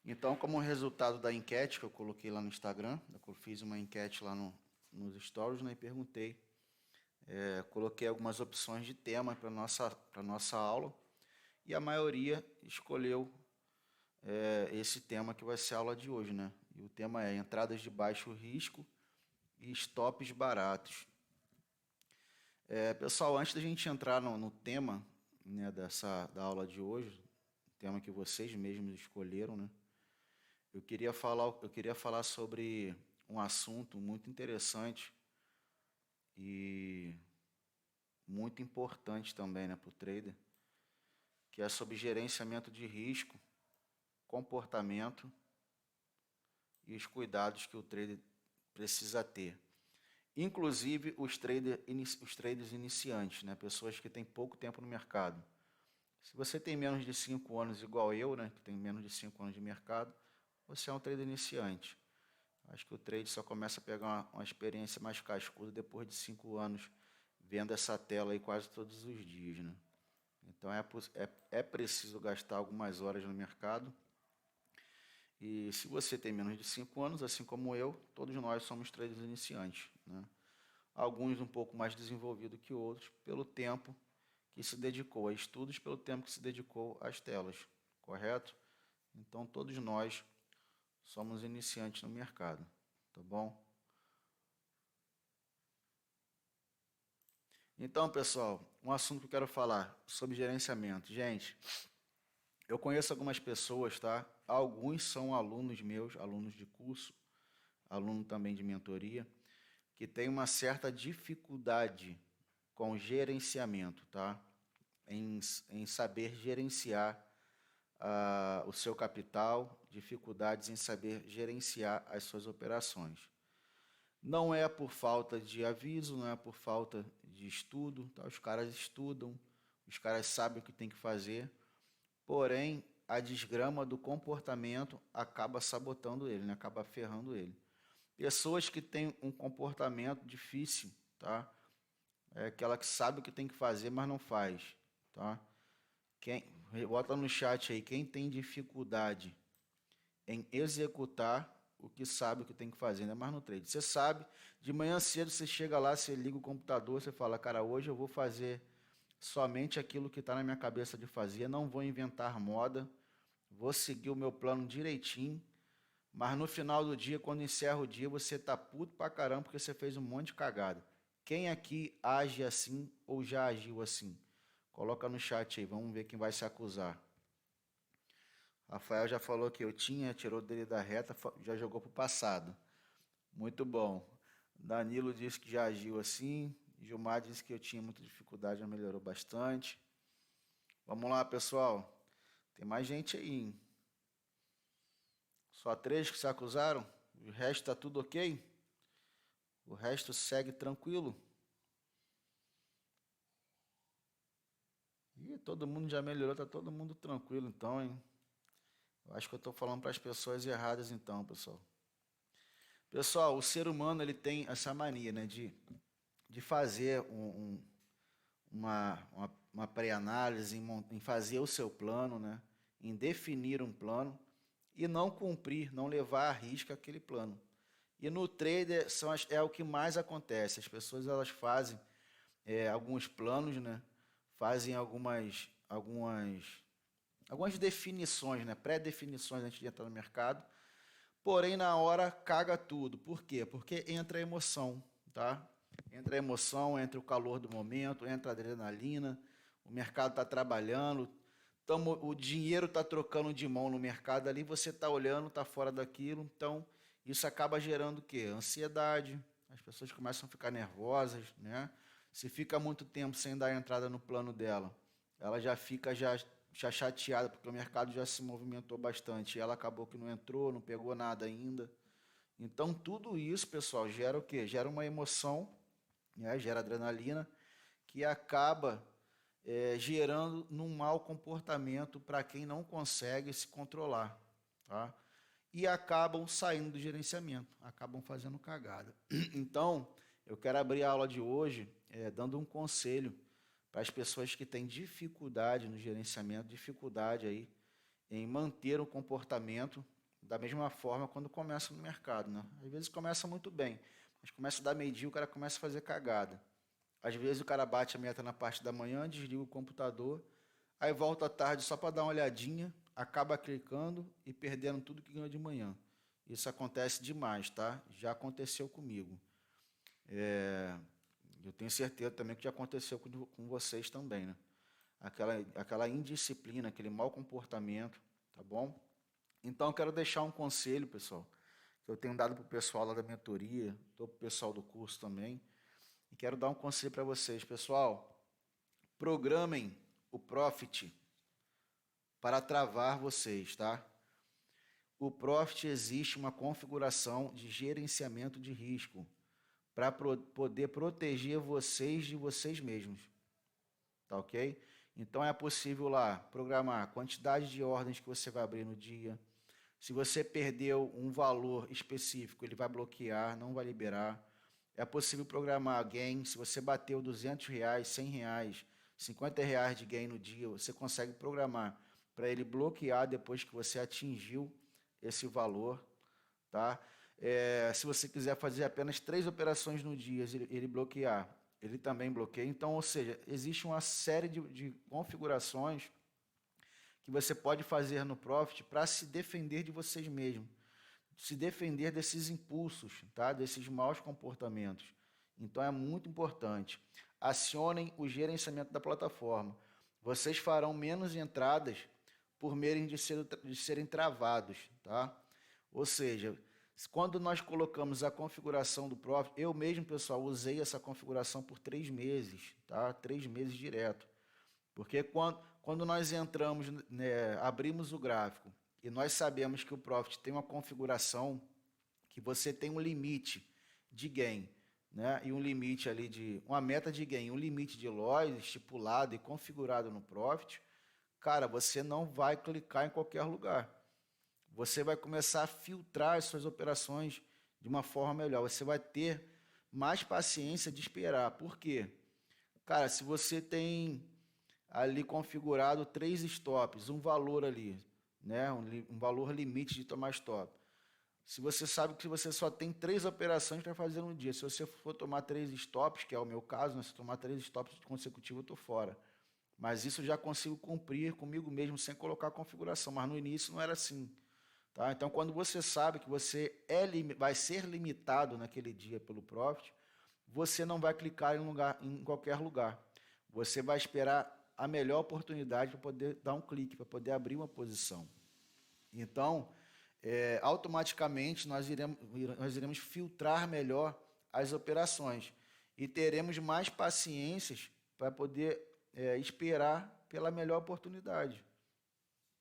Então, como resultado da enquete que eu coloquei lá no Instagram, eu fiz uma enquete lá nos stories, né, e perguntei, coloquei algumas opções de tema para nossa aula e a maioria escolheu esse tema que vai ser a aula de hoje, né? E o tema é entradas de baixo risco e stops baratos. Pessoal, antes da gente entrar no tema, né, da aula de hoje, tema que vocês mesmos escolheram, né? Eu queria falar sobre um assunto muito interessante e muito importante também, né, para o trader, que é sobre gerenciamento de risco, comportamento e os cuidados que o trader precisa ter. Inclusive os traders iniciantes, né, pessoas que têm pouco tempo no mercado. Se você tem menos de 5 anos, igual eu, né, que tem menos de 5 anos de mercado, você é um trader iniciante. Acho que o trade só começa a pegar uma experiência mais cascuda depois de 5 anos vendo essa tela aí quase todos os dias, né? Então é preciso gastar algumas horas no mercado. E se você tem menos de 5 anos, assim como eu, todos nós somos traders iniciantes, né? Alguns um pouco mais desenvolvidos que outros, pelo tempo que se dedicou a estudos, pelo tempo que se dedicou às telas, correto? Então todos nós somos iniciantes no mercado, tá bom? Então, pessoal, um assunto que eu quero falar sobre gerenciamento. Gente, eu conheço algumas pessoas, tá? Alguns são alunos meus, alunos de curso, aluno também de mentoria, que tem uma certa dificuldade com gerenciamento, tá? Em saber gerenciar o seu capital, dificuldades em saber gerenciar as suas operações. Não é por falta de aviso, não é por falta de estudo, tá? Os caras estudam, os caras sabem o que tem que fazer, porém a desgrama do comportamento acaba sabotando ele, né? Acaba ferrando ele. Pessoas que têm um comportamento difícil, tá? É aquela que sabe o que tem que fazer, mas não faz, tá? Bota no chat aí, quem tem dificuldade em executar o que sabe o que tem que fazer, ainda mais no trade. Você sabe, de manhã cedo você chega lá, você liga o computador, você fala, cara, hoje eu vou fazer somente aquilo que está na minha cabeça de fazer, não vou inventar moda, vou seguir o meu plano direitinho, mas no final do dia, quando encerra o dia, você tá puto pra caramba porque você fez um monte de cagada. Quem aqui age assim ou já agiu assim? Coloca no chat aí, vamos ver quem vai se acusar. Rafael já falou que eu tinha, tirou dele da reta, já jogou pro passado. Muito bom. Danilo disse que já agiu assim. Gilmar disse que eu tinha muita dificuldade, já melhorou bastante. Vamos lá, pessoal. Tem mais gente aí, hein? Só 3 que se acusaram? O resto tá tudo ok? O resto segue tranquilo? Ih, todo mundo já melhorou, tá todo mundo tranquilo então, hein? Eu acho que eu estou falando para as pessoas erradas então, pessoal. Pessoal, o ser humano ele tem essa mania, né, de fazer uma pré-análise, em fazer o seu plano, né, em definir um plano e não cumprir, não levar à risca aquele plano. E no trader é o que mais acontece. As pessoas elas fazem alguns planos, né, fazem algumas definições, né, pré-definições antes de entrar no mercado. Porém, na hora caga tudo. Por quê? Porque entra a emoção, tá? Entra a emoção, entra o calor do momento, entra a adrenalina, o mercado está trabalhando, o dinheiro está trocando de mão no mercado ali, você está olhando, está fora daquilo, então isso acaba gerando o quê? Ansiedade, as pessoas começam a ficar nervosas, né? Se fica muito tempo sem dar entrada no plano dela, ela já fica já chateada, porque o mercado já se movimentou bastante. E ela acabou que não entrou, não pegou nada ainda. Então, tudo isso, pessoal, gera o quê? Gera uma emoção, né? Gera adrenalina, que acaba gerando num mau comportamento para quem não consegue se controlar. Tá? E acabam saindo do gerenciamento, acabam fazendo cagada. Então, eu quero abrir a aula de hoje dando um conselho para as pessoas que têm dificuldade no gerenciamento, dificuldade aí em manter o comportamento da mesma forma quando começa no mercado, né? Às vezes começa muito bem, mas começa a dar meio-dia, o cara começa a fazer cagada. Às vezes o cara bate a meta na parte da manhã, desliga o computador, aí volta à tarde só para dar uma olhadinha, acaba clicando e perdendo tudo que ganhou de manhã. Isso acontece demais, tá? Já aconteceu comigo. Eu tenho certeza também que já aconteceu com vocês também, né? Aquela indisciplina, aquele mau comportamento, tá bom? Então eu quero deixar um conselho, pessoal, que eu tenho dado para o pessoal lá da mentoria, para o pessoal do curso também, e quero dar um conselho para vocês. Pessoal, programem o Profit para travar vocês, tá? O Profit existe uma configuração de gerenciamento de risco para poder proteger vocês de vocês mesmos, tá ok? Então é possível lá programar a quantidade de ordens que você vai abrir no dia. Se você perdeu um valor específico, ele vai bloquear, não vai liberar. É possível programar gain. Se você bateu R$200, R$100, R$50 de gain no dia, você consegue programar para ele bloquear depois que você atingiu esse valor, tá? Se você quiser fazer apenas 3 operações no dia, ele bloquear, ele também bloqueia. Então, ou seja, existe uma série de configurações que você pode fazer no Profit para se defender de vocês mesmos, se defender desses impulsos, tá? Desses maus comportamentos. Então é muito importante. Acionem o gerenciamento da plataforma. Vocês farão menos entradas por meio de serem travados, tá? Ou seja, quando nós colocamos a configuração do Profit, eu mesmo, pessoal, usei essa configuração por 3 meses, tá? 3 meses direto. Porque quando nós entramos, né, abrimos o gráfico e nós sabemos que o Profit tem uma configuração que você tem um limite de gain, né, e um limite ali de uma meta de gain, um limite de loss estipulado e configurado no Profit, cara, você não vai clicar em qualquer lugar. Você vai começar a filtrar as suas operações de uma forma melhor. Você vai ter mais paciência de esperar. Por quê? Cara, se você tem ali configurado 3 stops, um valor ali, né, um valor limite de tomar stop. Se você sabe que você só tem 3 operações para fazer no dia, se você for tomar 3 stops, que é o meu caso, né, se tomar 3 stops consecutivos, eu estou fora. Mas isso eu já consigo cumprir comigo mesmo sem colocar a configuração, mas no início não era assim. Tá? Então, quando você sabe que você vai ser limitado naquele dia pelo Profit, você não vai clicar em qualquer lugar. Você vai esperar a melhor oportunidade para poder dar um clique, para poder abrir uma posição. Então, automaticamente nós iremos filtrar melhor as operações e teremos mais paciências para poder esperar pela melhor oportunidade,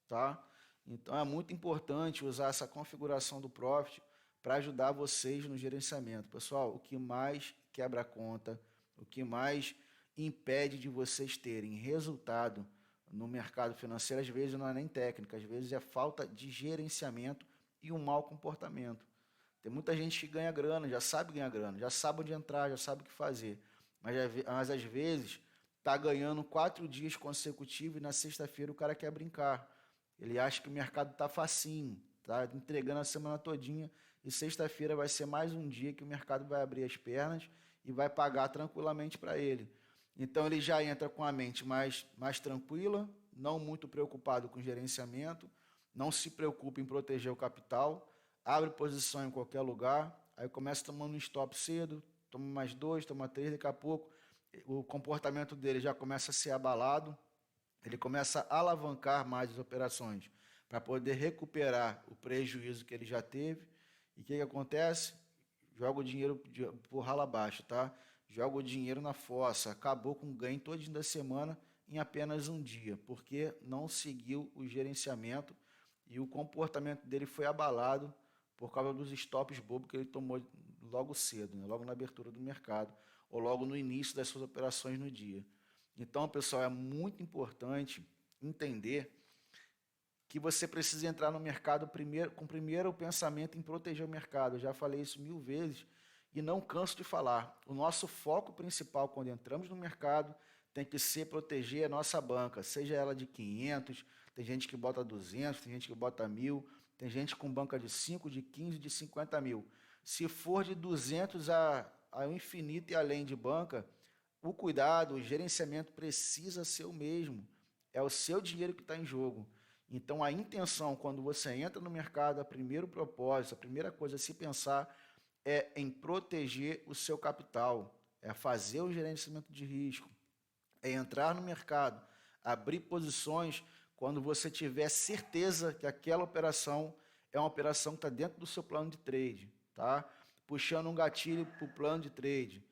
tá? Então é muito importante usar essa configuração do Profit para ajudar vocês no gerenciamento. Pessoal, o que mais quebra a conta, o que mais impede de vocês terem resultado no mercado financeiro, às vezes não é nem técnica, às vezes é falta de gerenciamento e um mau comportamento. Tem muita gente que ganha grana, já sabe ganhar grana, já sabe onde entrar, já sabe o que fazer, mas às vezes está ganhando 4 dias consecutivos e na sexta-feira o cara quer brincar. Ele acha que o mercado está facinho, está entregando a semana todinha e sexta-feira vai ser mais um dia que o mercado vai abrir as pernas e vai pagar tranquilamente para ele. Então ele já entra com a mente mais tranquila, não muito preocupado com gerenciamento, não se preocupa em proteger o capital, abre posição em qualquer lugar, aí começa tomando um stop cedo, toma mais 2, toma 3, daqui a pouco o comportamento dele já começa a ser abalado, ele começa a alavancar mais as operações para poder recuperar o prejuízo que ele já teve. E o que acontece? Joga o dinheiro por rala abaixo, tá? Joga o dinheiro na fossa, acabou com o ganho todinho da semana em apenas um dia, porque não seguiu o gerenciamento e o comportamento dele foi abalado por causa dos stops bobos que ele tomou logo cedo, né? Logo na abertura do mercado, ou logo no início das suas operações no dia. Então, pessoal, é muito importante entender que você precisa entrar no mercado com primeiro o pensamento em proteger o mercado. Eu já falei isso 1000 vezes e não canso de falar. O nosso foco principal quando entramos no mercado tem que ser proteger a nossa banca, seja ela de 500, tem gente que bota 200, tem gente que bota 1.000, tem gente com banca de 5, de 15, de 50 mil. Se for de 200 ao infinito e além de banca, o cuidado, o gerenciamento precisa ser o mesmo. É o seu dinheiro que está em jogo. Então, a intenção, quando você entra no mercado, o primeiro propósito, a primeira coisa a se pensar é em proteger o seu capital, é fazer o gerenciamento de risco, é entrar no mercado, abrir posições quando você tiver certeza que aquela operação é uma operação que está dentro do seu plano de trade, tá? Puxando um gatilho para o plano de trade.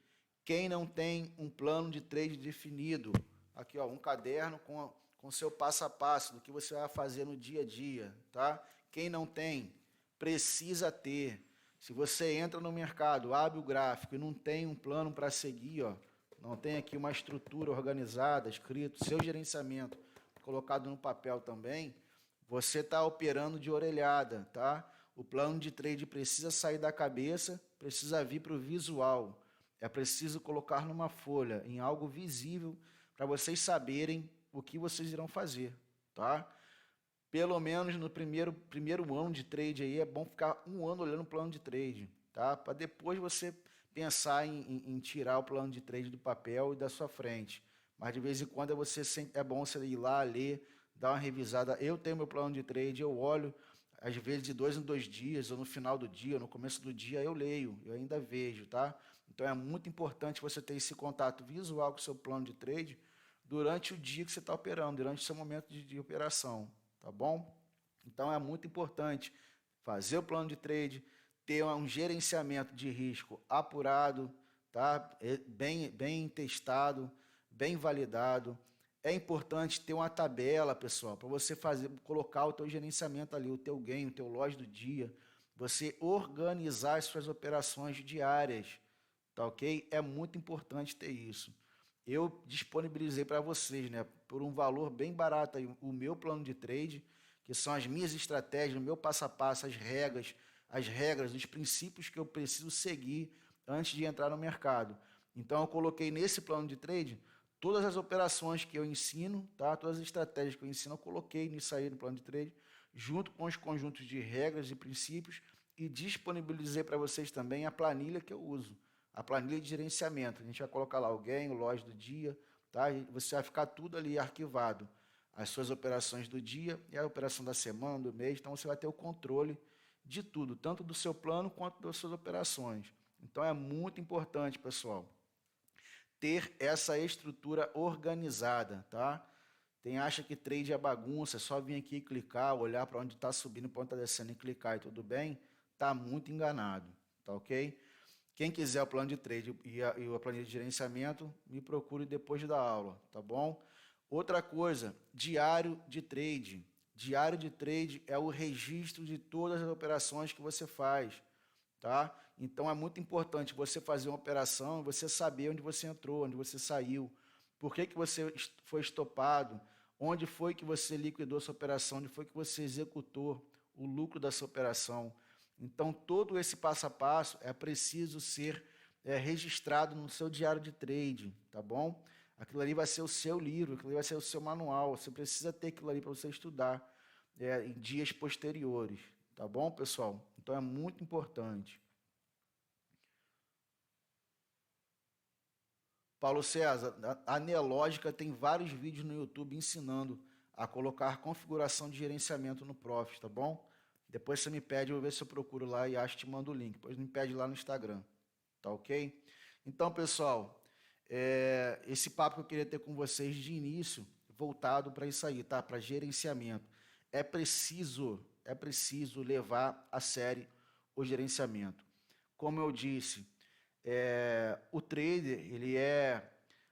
Quem não tem um plano de trade definido, aqui ó, um caderno com seu passo a passo do que você vai fazer no dia a dia, tá? Quem não tem, precisa ter. Se você entra no mercado, abre o gráfico e não tem um plano para seguir, ó, não tem aqui uma estrutura organizada, escrito, seu gerenciamento colocado no papel também, você está operando de orelhada, tá? O plano de trade precisa sair da cabeça, precisa vir para o visual. É preciso colocar numa folha, em algo visível, para vocês saberem o que vocês irão fazer, tá? Pelo menos no primeiro ano de trade aí, é bom ficar um ano olhando o plano de trade, tá? Para depois você pensar em tirar o plano de trade do papel e da sua frente. Mas de vez em quando é bom você ir lá, ler, dar uma revisada. Eu tenho meu plano de trade, eu olho, às vezes de 2 em 2 dias, ou no final do dia, ou no começo do dia, eu leio, eu ainda vejo, tá? Então é muito importante você ter esse contato visual com o seu plano de trade durante o dia que você está operando, durante o seu momento de operação, tá bom? Então é muito importante fazer o plano de trade, ter um gerenciamento de risco apurado, tá? Bem testado, bem validado. É importante ter uma tabela, pessoal, para você colocar o teu gerenciamento ali, o teu ganho, o teu lote do dia, você organizar as suas operações diárias, tá ok? É muito importante ter isso. Eu disponibilizei para vocês, né, por um valor bem barato aí, o meu plano de trade, que são as minhas estratégias, o meu passo a passo, as regras, os princípios que eu preciso seguir antes de entrar no mercado. Então eu coloquei nesse plano de trade todas as operações que eu ensino, tá? Todas as estratégias que eu ensino, eu coloquei nisso aí no plano de trade, junto com os conjuntos de regras e princípios, e disponibilizei para vocês também a planilha que eu uso, a planilha de gerenciamento. A gente vai colocar lá o ganho, o loss do dia, tá? E você vai ficar tudo ali arquivado, as suas operações do dia e a operação da semana, do mês, então você vai ter o controle de tudo, tanto do seu plano quanto das suas operações. Então é muito importante, pessoal, ter essa estrutura organizada, tá? Tem acha que trade é bagunça, é só vir aqui e clicar, olhar para onde está subindo, para onde está descendo e clicar e tudo bem, tá muito enganado, tá ok? Quem quiser o plano de trade e a planilha de gerenciamento, me procure depois da aula, tá bom? Outra coisa, diário de trade. Diário de trade é o registro de todas as operações que você faz, tá? Então é muito importante você fazer uma operação, você saber onde você entrou, onde você saiu, por que você foi estopado, onde foi que você liquidou sua operação, onde foi que você executou o lucro da sua operação. Então todo esse passo a passo é preciso ser registrado no seu diário de trade, tá bom? Aquilo ali vai ser o seu livro, aquilo ali vai ser o seu manual, você precisa ter aquilo ali para você estudar em dias posteriores, tá bom, pessoal? Então é muito importante. Paulo César, a Neológica tem vários vídeos no YouTube ensinando a colocar configuração de gerenciamento no Profit, tá bom? Depois você me pede, eu vou ver se eu procuro lá e acho que te mando o link. Depois me pede lá no Instagram, tá ok? Então, pessoal, esse papo que eu queria ter com vocês de início, voltado para isso aí, tá? Para gerenciamento. É preciso levar a sério o gerenciamento. Como eu disse, o trader ele é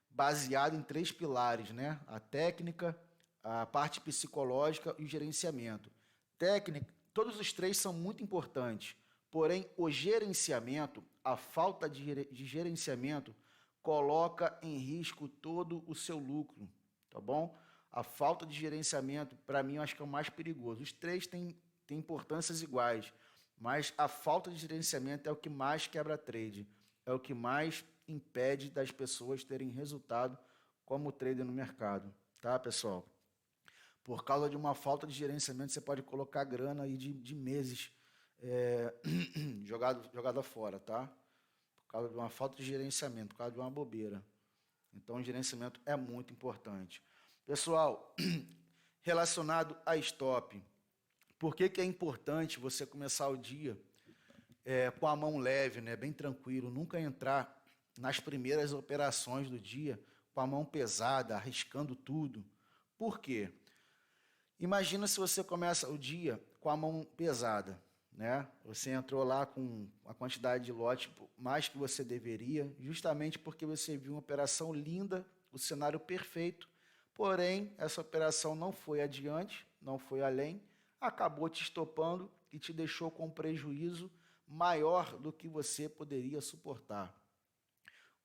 baseado em 3 pilares, né? A técnica, a parte psicológica e o gerenciamento. Técnica, todos os 3 são muito importantes, porém o gerenciamento, a falta de gerenciamento, coloca em risco todo o seu lucro, tá bom? A falta de gerenciamento, para mim, eu acho que é o mais perigoso. Os 3 têm importâncias iguais, mas a falta de gerenciamento é o que mais quebra trade, é o que mais impede das pessoas terem resultado como trader no mercado, tá, pessoal? Por causa de uma falta de gerenciamento, você pode colocar grana aí de meses jogada fora, tá? Por causa de uma falta de gerenciamento, por causa de uma bobeira. Então, o gerenciamento é muito importante. Pessoal, relacionado a stop, por que é importante você começar o dia com a mão leve, né, bem tranquilo, nunca entrar nas primeiras operações do dia com a mão pesada, arriscando tudo? Por quê? Imagina se você começa o dia com a mão pesada, né? Você entrou lá com a quantidade de lote mais que você deveria, justamente porque você viu uma operação linda, o cenário perfeito, porém, essa operação não foi adiante, não foi além, acabou te estopando e te deixou com um prejuízo maior do que você poderia suportar.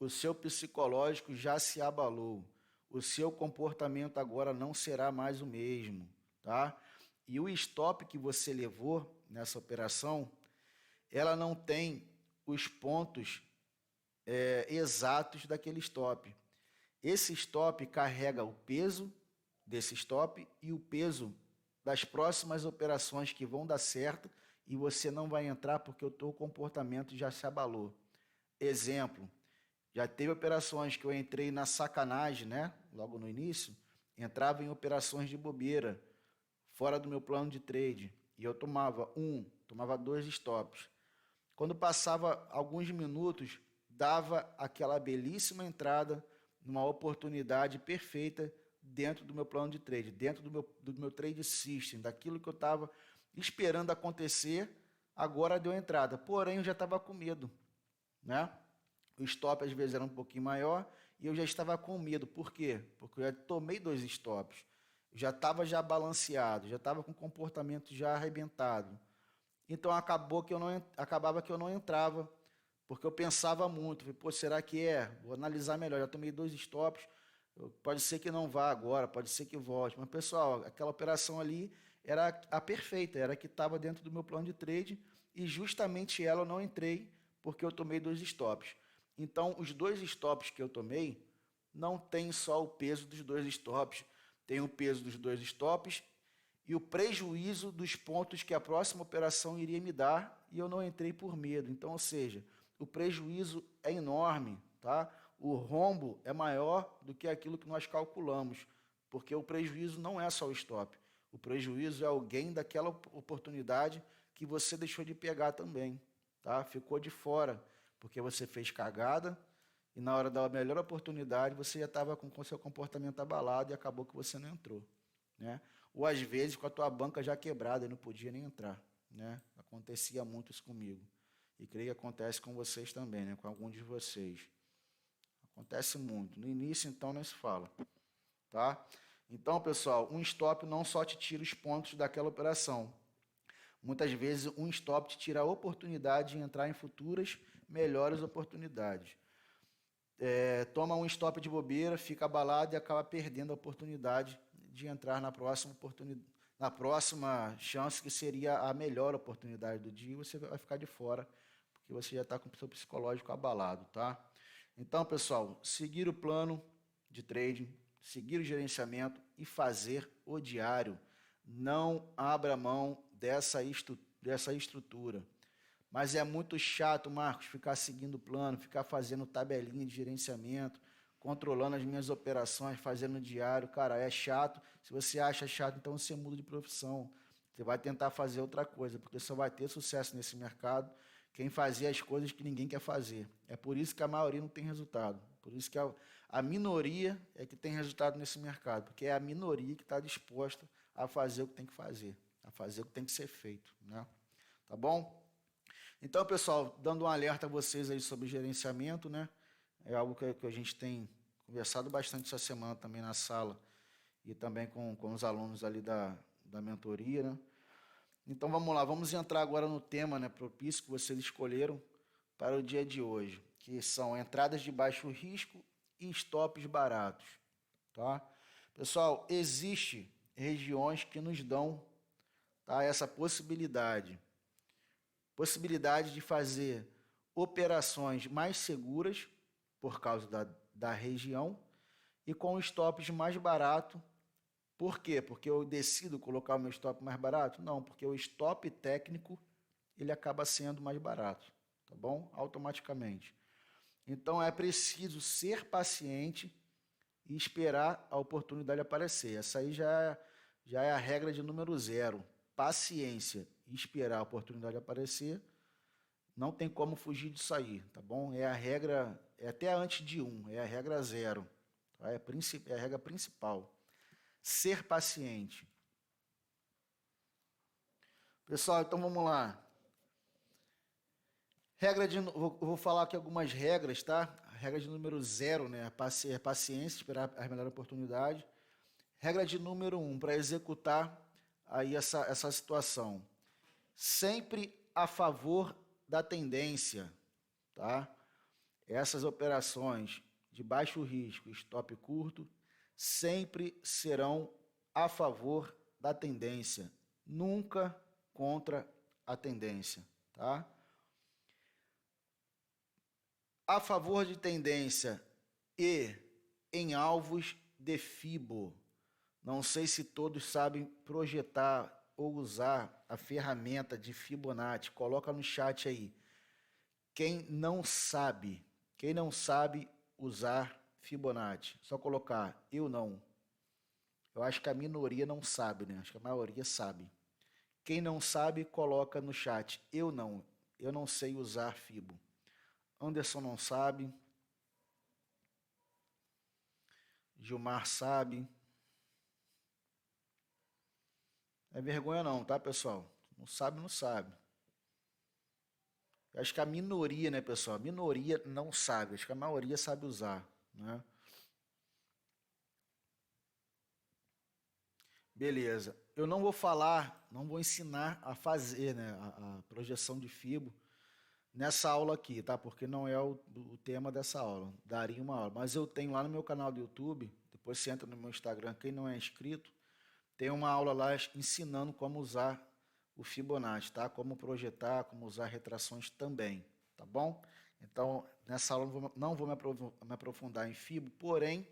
O seu psicológico já se abalou, o seu comportamento agora não será mais o mesmo, tá? E o stop que você levou nessa operação, ela não tem os pontos exatos daquele stop. Esse stop carrega o peso desse stop e o peso das próximas operações que vão dar certo e você não vai entrar porque o teu comportamento já se abalou. Exemplo, já teve operações que eu entrei na sacanagem, né? Logo no início, entrava em operações de bobeira, fora do meu plano de trade, e eu tomava dois stops. Quando passava alguns minutos, dava aquela belíssima entrada numa oportunidade perfeita dentro do meu plano de trade, dentro do meu trade system, daquilo que eu estava esperando acontecer, agora deu entrada. Porém, eu já estava com medo, né? O stop às vezes era um pouquinho maior e eu já estava com medo. Por quê? Porque eu já tomei dois stops. Já estava balanceado, já estava com o comportamento já arrebentado. Então acabava que eu não entrava, porque eu pensava muito. Falei, pô, será que é? Vou analisar melhor. Já tomei dois stops, pode ser que não vá agora, pode ser que volte. Mas, pessoal, aquela operação ali era a perfeita, era a que estava dentro do meu plano de trade e justamente ela eu não entrei porque eu tomei dois stops. Então, os dois stops que eu tomei não tem só o peso dos dois stops, tem o peso dos dois stops e o prejuízo dos pontos que a próxima operação iria me dar e eu não entrei por medo. Então, ou seja, o prejuízo é enorme, tá? O rombo é maior do que aquilo que nós calculamos, porque o prejuízo não é só o stop. O prejuízo é o gain daquela oportunidade que você deixou de pegar também, tá? Ficou de fora, porque você fez cagada e na hora da melhor oportunidade você já estava com o seu comportamento abalado e acabou que você não entrou, né? Ou às vezes com a tua banca já quebrada e não podia nem entrar, né? Acontecia muito isso comigo. E creio que acontece com vocês também, né? Com alguns de vocês. Acontece muito. No início, então, não se fala, tá? Então, pessoal, um stop não só te tira os pontos daquela operação. Muitas vezes, um stop te tira a oportunidade de entrar em futuras melhores oportunidades. Toma um stop de bobeira, fica abalado e acaba perdendo a oportunidade de entrar na próxima chance, que seria a melhor oportunidade do dia, e você vai ficar de fora, porque você já está com o seu psicológico abalado, tá? Então, pessoal, seguir o plano de trading, seguir o gerenciamento e fazer o diário. Não abra mão dessa estrutura. Mas é muito chato, Marcos, ficar seguindo o plano, ficar fazendo tabelinha de gerenciamento, controlando as minhas operações, fazendo diário. Cara, é chato. Se você acha chato, então você muda de profissão. Você vai tentar fazer outra coisa, porque só vai ter sucesso nesse mercado quem fazia as coisas que ninguém quer fazer. É por isso que a maioria não tem resultado. Por isso que a minoria é que tem resultado nesse mercado, porque é a minoria que está disposta a fazer o que tem que fazer, a fazer o que tem que ser feito, né? Tá bom? Então, pessoal, dando um alerta a vocês aí sobre gerenciamento, né? É algo que a gente tem conversado bastante essa semana também na sala e também com os alunos ali da mentoria, né? Então, vamos lá, vamos entrar agora no tema, né, propício que vocês escolheram para o dia de hoje, que são entradas de baixo risco e stops baratos, tá? Pessoal, existe regiões que nos dão, tá, essa possibilidade de fazer operações mais seguras por causa da região e com stops mais barato Por quê? Porque eu decido colocar o meu stop mais barato? Não, porque o stop técnico ele acaba sendo mais barato, tá bom? Automaticamente. Então é preciso ser paciente e esperar a oportunidade aparecer. Essa aí já é a regra de número 0. Paciência e esperar a oportunidade aparecer. Não tem como fugir disso aí, tá bom? É a regra, é até antes de 1, é a regra 0. Tá? É a regra principal. Ser paciente. Pessoal, então vamos lá. Vou falar aqui algumas regras, tá? A regra de número 0, né? Paciência, esperar a melhor oportunidade. Regra de número 1, para executar aí essa situação. Sempre a favor da tendência, tá? Essas operações de baixo risco, stop curto, sempre serão a favor da tendência, nunca contra a tendência, tá? A favor de tendência e em alvos de FIBO. Não sei se todos sabem projetar ou usar a ferramenta de Fibonacci. Coloca no chat aí. Quem não sabe usar Fibonacci, só colocar eu não. Eu acho que a minoria não sabe, né? Acho que a maioria sabe. Quem não sabe, coloca no chat. Eu não sei usar Fibo. Anderson não sabe. Gilmar sabe. Não é vergonha não, tá, pessoal? Não sabe, não sabe. Eu acho que a minoria, né, pessoal? A minoria não sabe. Acho que a maioria sabe usar, né? Beleza. Eu não vou falar, não vou ensinar a fazer, né, a projeção de Fibo nessa aula aqui, tá? Porque não é o tema dessa aula. Daria uma aula. Mas eu tenho lá no meu canal do YouTube, depois você entra no meu Instagram, quem não é inscrito, tem uma aula lá ensinando como usar o Fibonacci, tá? Como projetar, como usar retrações também, tá bom? Então, nessa aula não vou me aprofundar em Fibo, porém,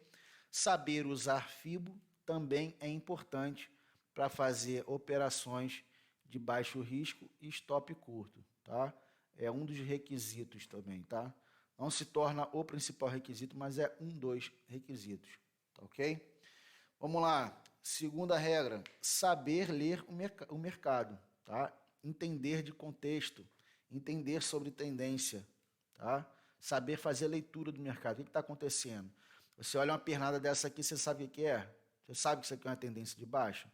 saber usar Fibo também é importante para fazer operações de baixo risco e stop curto, tá? É um dos requisitos também, tá? Não se torna o principal requisito, mas é um dos requisitos, tá ok? Vamos lá. Segunda regra, saber ler o mercado, tá? Entender de contexto, entender sobre tendência, tá? Saber fazer leitura do mercado. O que está acontecendo? Você olha uma pernada dessa aqui, você sabe o que é? Você sabe que isso aqui é uma tendência de baixa?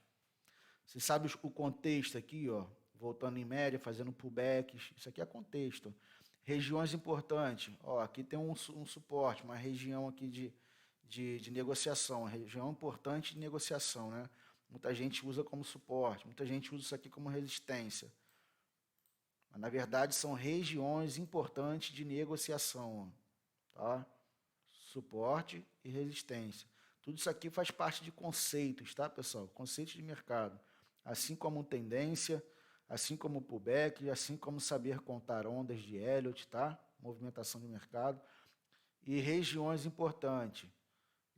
Você sabe o contexto aqui, ó, voltando em média, fazendo pullbacks, isso aqui é contexto. Regiões importantes, ó, aqui tem um suporte, uma região aqui de negociação, região importante de negociação, né? Muita gente usa como suporte, muita gente usa isso aqui como resistência. Mas, na verdade, são regiões importantes de negociação, tá? Suporte e resistência. Tudo isso aqui faz parte de conceitos, tá, pessoal? Conceitos de mercado. Assim como tendência, assim como pullback, assim como saber contar ondas de Elliott, tá? Movimentação de mercado. E regiões importantes.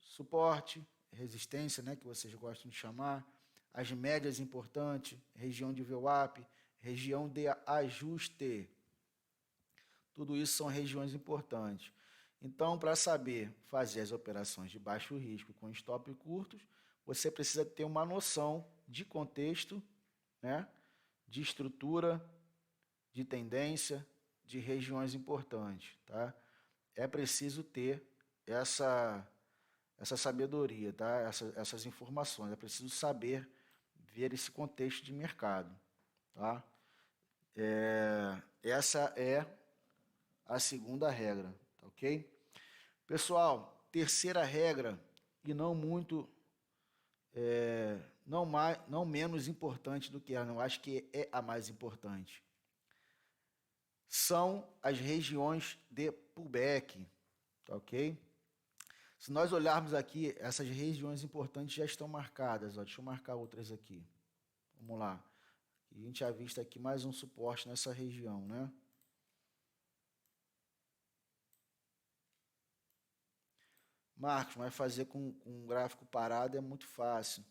Suporte, resistência, né, que vocês gostam de chamar, as médias importantes, região de VWAP, região de ajuste. Tudo isso são regiões importantes. Então, para saber fazer as operações de baixo risco com stop curtos, você precisa ter uma noção de contexto, né, de estrutura, de tendência, de regiões importantes, tá? É preciso ter essa sabedoria, tá? Essas informações. É preciso saber ver esse contexto de mercado, tá? Essa é a segunda regra, tá ok? Pessoal, terceira regra, e não muito, não menos importante do que ela, eu acho que é a mais importante, são as regiões de pullback, tá ok? Se nós olharmos aqui, essas regiões importantes já estão marcadas. Ó, deixa eu marcar outras aqui. Vamos lá. A gente já visto aqui mais um suporte nessa região, né? Marcos, mas fazer com um gráfico parado é muito fácil.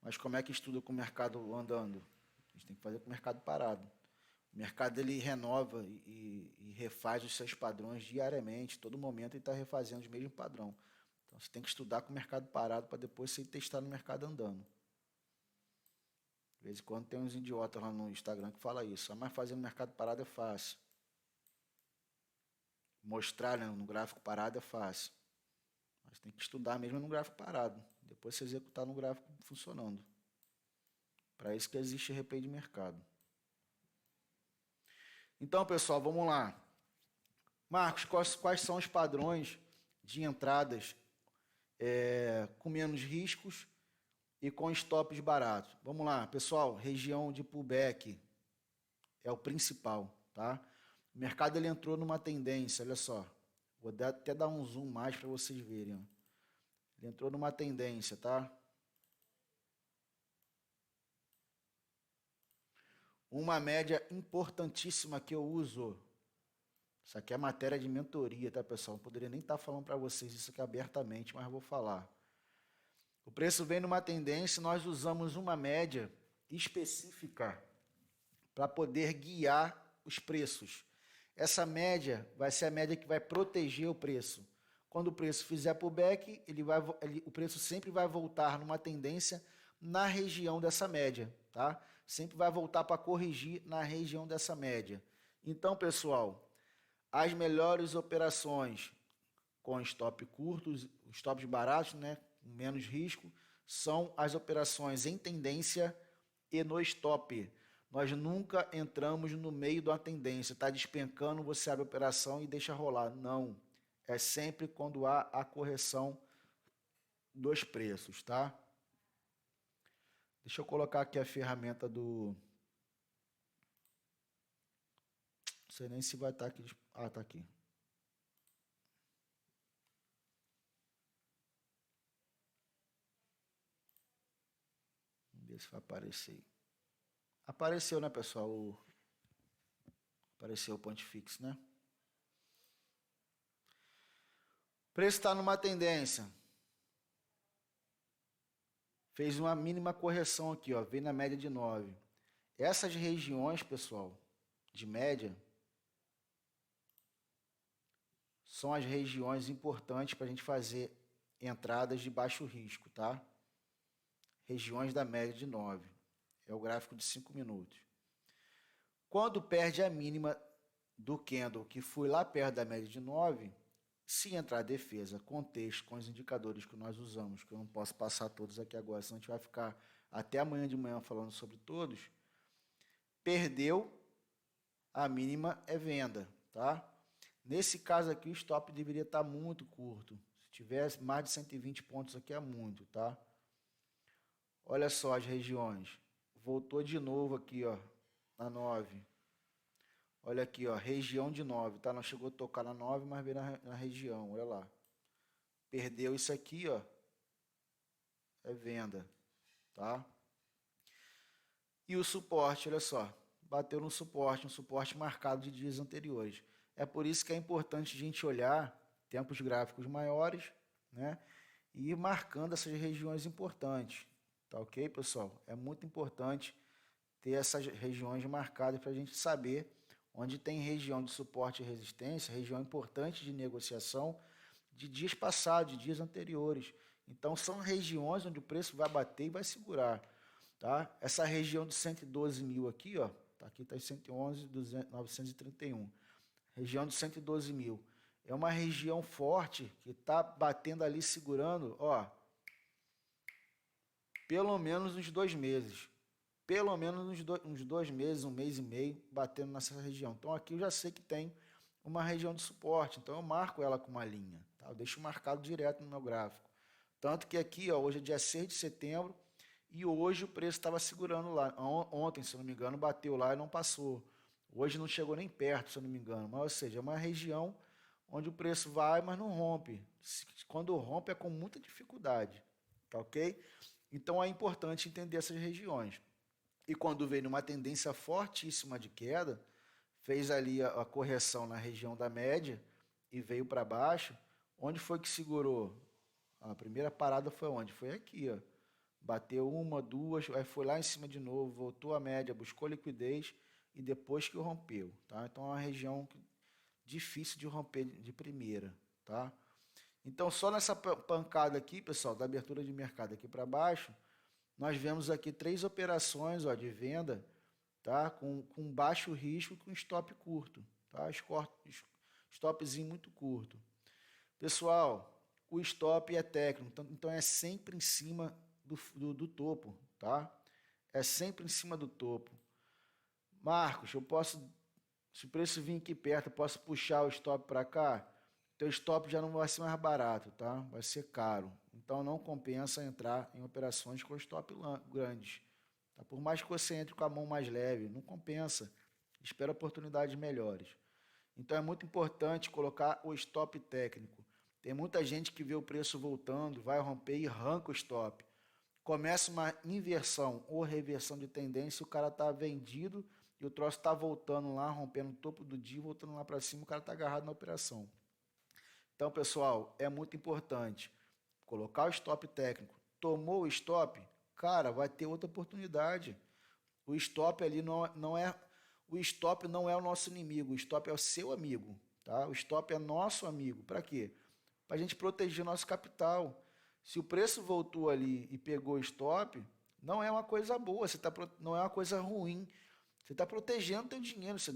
Mas como é que estuda com o mercado andando? A gente tem que fazer com o mercado parado. O mercado ele renova e refaz os seus padrões diariamente, todo momento ele está refazendo o mesmo padrão. Então você tem que estudar com o mercado parado para depois você testar no mercado andando. De vez em quando tem uns idiotas lá no Instagram que falam isso. Mas fazer no mercado parado é fácil. Mostrar, né, no gráfico parado é fácil. Mas tem que estudar mesmo no gráfico parado. Depois você executar no gráfico funcionando. Para isso que existe replay de mercado. Então, pessoal, vamos lá. Marcos, quais são os padrões de entradas com menos riscos e com stops baratos? Vamos lá, pessoal. Região de pullback é o principal, tá? O mercado ele entrou numa tendência, olha só. Vou até dar um zoom mais para vocês verem. Ó. Ele entrou numa tendência, tá? Uma média importantíssima que eu uso. Isso aqui é matéria de mentoria, tá, pessoal? Não poderia nem estar falando para vocês isso aqui abertamente, mas vou falar. O preço vem numa tendência, nós usamos uma média específica para poder guiar os preços. Essa média vai ser a média que vai proteger o preço. Quando o preço fizer pullback, o preço sempre vai voltar numa tendência na região dessa média, tá? Sempre vai voltar para corrigir na região dessa média. Então, pessoal, as melhores operações com stop curtos, stops baratos, né, com menos risco, são as operações em tendência e no stop. Nós nunca entramos no meio da tendência, está despencando, você abre a operação e deixa rolar. Não, é sempre quando há a correção dos preços, tá? Deixa eu colocar aqui a ferramenta do... Não sei nem se vai estar aqui. Ah, está aqui. Vamos ver se vai aparecer. Apareceu, né, pessoal? Apareceu o point fix, né? O preço está numa tendência. Fez uma mínima correção aqui, ó, veio na média de 9. Essas regiões, pessoal, de média, são as regiões importantes para a gente fazer entradas de baixo risco, tá? Regiões da média de 9. É o gráfico de 5 minutos. Quando perde a mínima do candle, que foi lá perto da média de 9, se entrar defesa, contexto, com os indicadores que nós usamos, que eu não posso passar todos aqui agora, senão a gente vai ficar até amanhã de manhã falando sobre todos, perdeu, a mínima é venda, tá? Nesse caso aqui, o stop deveria estar muito curto. Se tivesse mais de 120 pontos aqui, é muito, tá? Olha só as regiões. Voltou de novo aqui, ó, na 9. Olha aqui, ó, região de 9, tá? Não chegou a tocar na 9, mas veio na região, olha lá. Perdeu isso aqui, ó. É venda, tá? E o suporte, olha só. Bateu no suporte, um suporte marcado de dias anteriores. É por isso que é importante a gente olhar tempos gráficos maiores, né? E ir marcando essas regiões importantes. Tá ok, pessoal? É muito importante ter essas regiões marcadas para a gente saber onde tem região de suporte e resistência, região importante de negociação de dias passados, de dias anteriores. Então, são regiões onde o preço vai bater e vai segurar. Tá? Essa região de 112 mil aqui, ó, tá, aqui está em 111, 931. Região de 112 mil. É uma região forte que está batendo ali, segurando, ó, pelo menos uns 2 meses. Pelo menos uns 2 meses, 1 mês e meio, batendo nessa região. Então, aqui eu já sei que tem uma região de suporte. Então, eu marco ela com uma linha. Tá? Eu deixo marcado direto no meu gráfico. Tanto que aqui, ó, hoje é dia 6 de setembro, e hoje o preço estava segurando lá. Ontem, se eu não me engano, bateu lá e não passou. Hoje não chegou nem perto, se eu não me engano. Mas, ou seja, é uma região onde o preço vai, mas não rompe. Quando rompe é com muita dificuldade. Tá ok? Então, é importante entender essas regiões. E quando veio numa tendência fortíssima de queda, fez ali a correção na região da média e veio para baixo. Onde foi que segurou? A primeira parada foi onde? Foi aqui, ó, bateu uma, duas, aí foi lá em cima de novo, voltou à média, buscou liquidez e depois que rompeu, tá? Então é uma região difícil de romper de primeira, tá? Então só nessa pancada aqui, pessoal, da abertura de mercado aqui para baixo, nós vemos aqui 3 operações, ó, de venda, tá? Com baixo risco, com stop curto, tá? Stopzinho muito curto. Pessoal, o stop é técnico, então é sempre em cima do topo, tá? É sempre em cima do topo. Marcos, eu posso, se o preço vir aqui perto, eu posso puxar o stop para cá? Teu stop já não vai ser mais barato, tá? Vai ser caro. Então não compensa entrar em operações com stop grandes. Tá? Por mais que você entre com a mão mais leve, não compensa. Espera oportunidades melhores. Então é muito importante colocar o stop técnico. Tem muita gente que vê o preço voltando, vai romper e arranca o stop. Começa uma inversão ou reversão de tendência, o cara está vendido e o troço está voltando lá, rompendo o topo do dia, voltando lá para cima, o cara está agarrado na operação. Então, pessoal, é muito importante colocar o stop técnico. Tomou o stop, cara, vai ter outra oportunidade. O stop ali não é o stop não é o nosso inimigo, o stop é o seu amigo, tá? O stop é nosso amigo. Para quê? Para a gente proteger o nosso capital. Se o preço voltou ali e pegou o stop, não é uma coisa boa, não é uma coisa ruim. Você está protegendo o teu dinheiro, você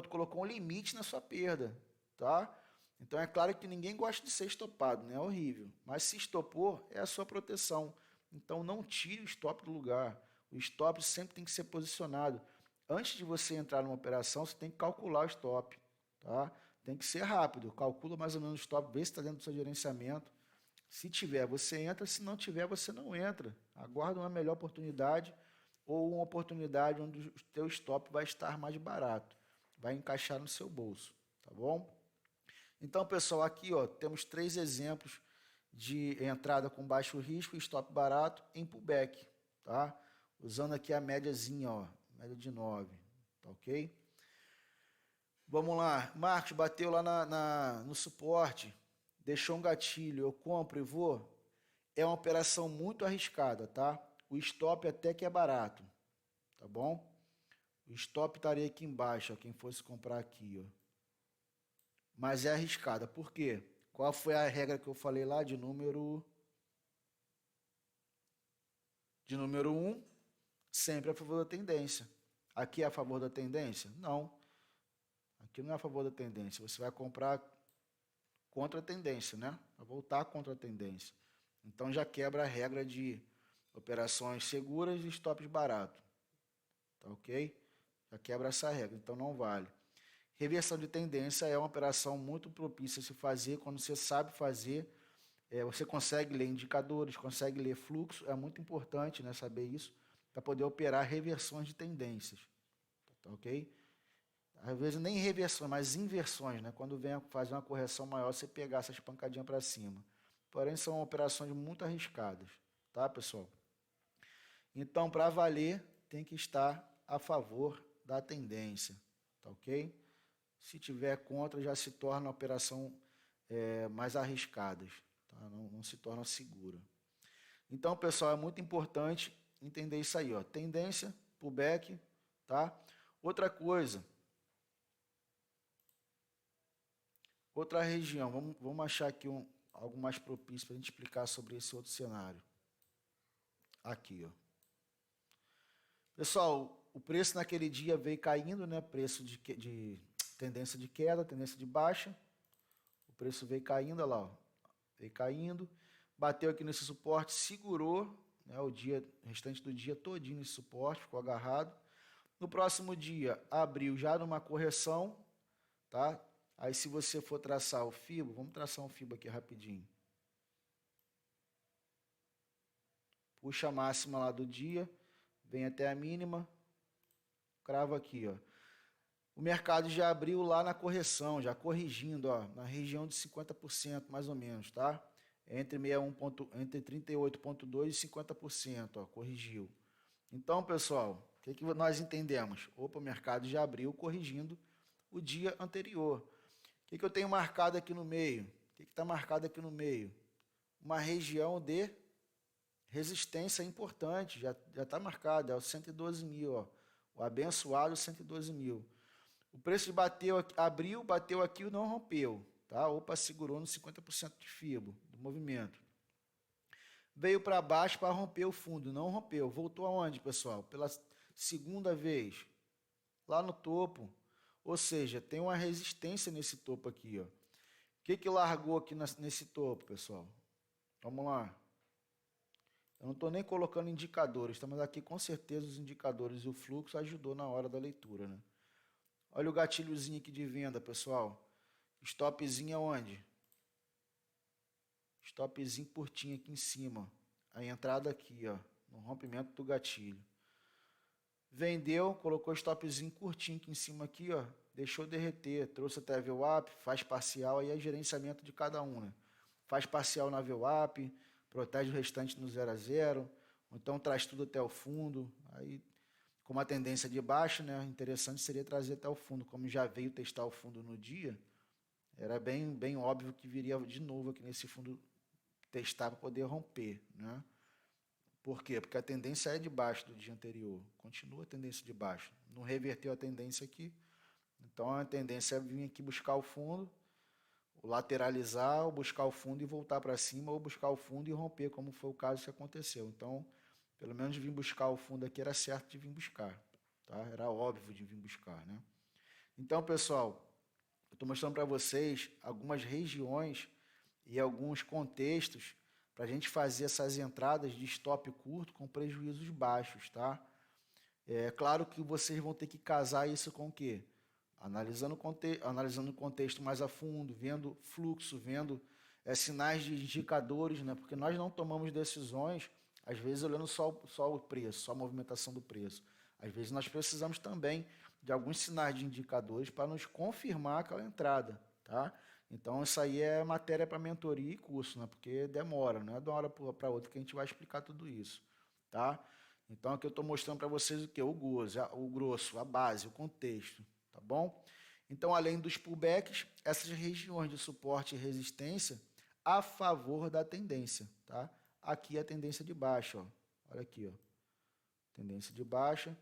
colocou um limite na sua perda, tá? Então é claro que ninguém gosta de ser estopado, né? É horrível. Mas se estopou, é a sua proteção. Então não tire o stop do lugar. O stop sempre tem que ser posicionado. Antes de você entrar numa operação, você tem que calcular o stop, tá? Tem que ser rápido. Calcula mais ou menos o stop, vê se está dentro do seu gerenciamento. Se tiver, você entra. Se não tiver, você não entra. Aguarda uma melhor oportunidade ou uma oportunidade onde o teu stop vai estar mais barato. Vai encaixar no seu bolso, tá bom? Então, pessoal, aqui ó, temos 3 exemplos de entrada com baixo risco e stop barato em pullback, tá? Usando aqui a médiazinha, ó, média de 9, tá ok? Vamos lá, Marcos bateu lá no suporte, deixou um gatilho, eu compro e vou. É uma operação muito arriscada, tá? O stop até que é barato, tá bom? O stop estaria aqui embaixo, ó, quem fosse comprar aqui, ó. Mas é arriscada. Por quê? Qual foi a regra que eu falei lá de número 1? Sempre a favor da tendência. Aqui é a favor da tendência? Não. Aqui não é a favor da tendência. Você vai comprar contra a tendência, né? Vai voltar contra a tendência. Então já quebra a regra de operações seguras e stops baratos. Tá ok? Já quebra essa regra, então não vale. Reversão de tendência é uma operação muito propícia a se fazer quando você sabe fazer. Você consegue ler indicadores, consegue ler fluxo. É muito importante, né, saber isso para poder operar reversões de tendências. Tá ok? Às vezes nem reversões, mas inversões, né? Quando vem fazer uma correção maior, você pegar essas pancadinhas para cima. Porém, são operações muito arriscadas, tá, pessoal? Então, para valer, tem que estar a favor da tendência, tá ok? Se tiver contra, já se torna uma operação mais arriscadas, tá? Não se torna segura. Então, pessoal, é muito importante entender isso aí, ó. Tendência, pullback, tá? Outra coisa, outra região, vamos achar aqui algo mais propício para a gente explicar sobre esse outro cenário. Aqui, ó. Pessoal, o preço naquele dia veio caindo, né? Preço de tendência de queda, tendência de baixa. O preço veio caindo, olha lá, ó. Veio caindo, bateu aqui nesse suporte, segurou, né, o restante do dia todinho nesse suporte, ficou agarrado. No próximo dia, abriu já numa correção, tá? Aí se você for traçar o FIBO, vamos traçar um FIBO aqui rapidinho. Puxa a máxima lá do dia, vem até a mínima, crava aqui, ó. O mercado já abriu lá na correção, já corrigindo, ó, na região de 50% mais ou menos, tá? Entre 38,2% e 50%, ó, corrigiu. Então, pessoal, o que nós entendemos? Opa, o mercado já abriu corrigindo o dia anterior. O que eu tenho marcado aqui no meio? O que está marcado aqui no meio? Uma região de Resistência é importante, já está marcado, é o 112 mil, ó. O abençoado 112 mil. O preço bateu, abriu, bateu aqui e não rompeu, tá? Opa, segurou no 50% de FIBO do movimento. Veio para baixo para romper o fundo, não rompeu. Voltou aonde, pessoal? Pela segunda vez, lá no topo. Ou seja, tem uma resistência nesse topo aqui, ó. O que largou aqui nesse topo, pessoal? Vamos lá. Eu não estou nem colocando indicadores, tá? Mas aqui com certeza os indicadores e o fluxo ajudou na hora da leitura, né? Olha o gatilhozinho aqui de venda, pessoal. Stopzinho aonde? Stopzinho curtinho aqui em cima. A entrada aqui, ó, no rompimento do gatilho. Vendeu, colocou stopzinho curtinho aqui em cima aqui, ó, deixou derreter, trouxe até a VWAP, faz parcial, aí é gerenciamento de cada um, né? Faz parcial na VWAP, protege o restante no 0 a 0, ou então traz tudo até o fundo, aí com uma tendência de baixa, né, interessante seria trazer até o fundo, como já veio testar o fundo no dia, era bem óbvio que viria de novo aqui nesse fundo testar para poder romper, né? Por quê? Porque a tendência é de baixo do dia anterior, continua a tendência de baixo, não reverteu a tendência aqui, então a tendência é vir aqui buscar o fundo, lateralizar, ou buscar o fundo e voltar para cima, ou buscar o fundo e romper, como foi o caso que aconteceu. Então, pelo menos vir buscar o fundo aqui era certo de vir buscar, tá? Era óbvio de vir buscar, né? Então, pessoal, eu estou mostrando para vocês algumas regiões e alguns contextos para a gente fazer essas entradas de stop curto com prejuízos baixos, tá? É claro que vocês vão ter que casar isso com o quê? Analisando o contexto mais a fundo, vendo fluxo, vendo sinais de indicadores, né? Porque nós não tomamos decisões, às vezes, olhando só o preço, só a movimentação do preço. Às vezes nós precisamos também de alguns sinais de indicadores para nos confirmar aquela entrada, tá? Então, isso aí é matéria para mentoria e curso, né? Porque demora, não é de uma hora para outra que a gente vai explicar tudo isso, tá? Então, aqui eu estou mostrando para vocês o que? O grosso, a base, o contexto, tá bom? Então, além dos pullbacks, essas regiões de suporte e resistência a favor da tendência, tá? Aqui a tendência de baixa, ó. Olha aqui, ó. Tendência de baixa,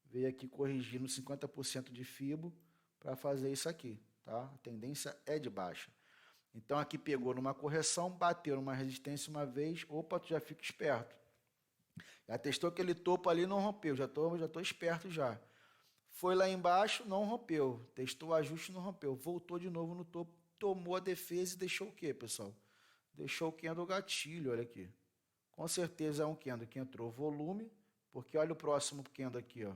veio aqui corrigindo 50% de FIBO para fazer isso aqui, tá? A tendência é de baixa. Então, aqui pegou numa correção, bateu numa resistência uma vez, opa, tu já fica esperto. Já testou aquele topo ali, não rompeu, já tô esperto já. Foi lá embaixo, não rompeu. Testou o ajuste, não rompeu. Voltou de novo no topo, tomou a defesa e deixou o quê, pessoal? Deixou o candle gatilho, olha aqui. Com certeza é um candle que entrou volume, porque olha o próximo candle aqui, ó.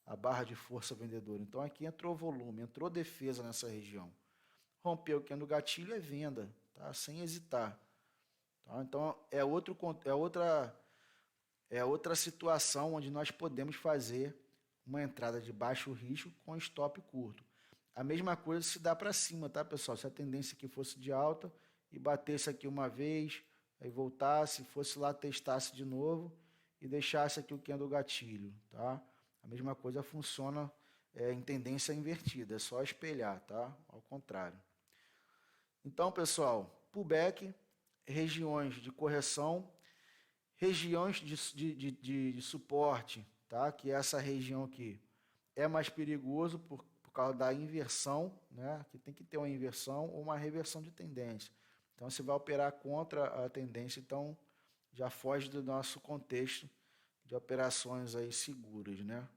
A barra de força vendedora. Então aqui entrou volume, entrou defesa nessa região. Rompeu o candle gatilho, é venda, tá? Sem hesitar. Tá? Então é outra situação onde nós podemos fazer uma entrada de baixo risco com stop curto. A mesma coisa se dá para cima, tá, pessoal? Se a tendência aqui fosse de alta e batesse aqui uma vez, aí voltasse, fosse lá, testasse de novo e deixasse aqui o candle gatilho, tá? A mesma coisa funciona em tendência invertida, é só espelhar, tá? Ao contrário. Então, pessoal, pullback, regiões de correção, regiões de suporte, tá? Que essa região aqui é mais perigoso por causa da inversão, né? Que tem que ter uma inversão ou uma reversão de tendência. Então, você vai operar contra a tendência, então já foge do nosso contexto de operações aí seguras, né?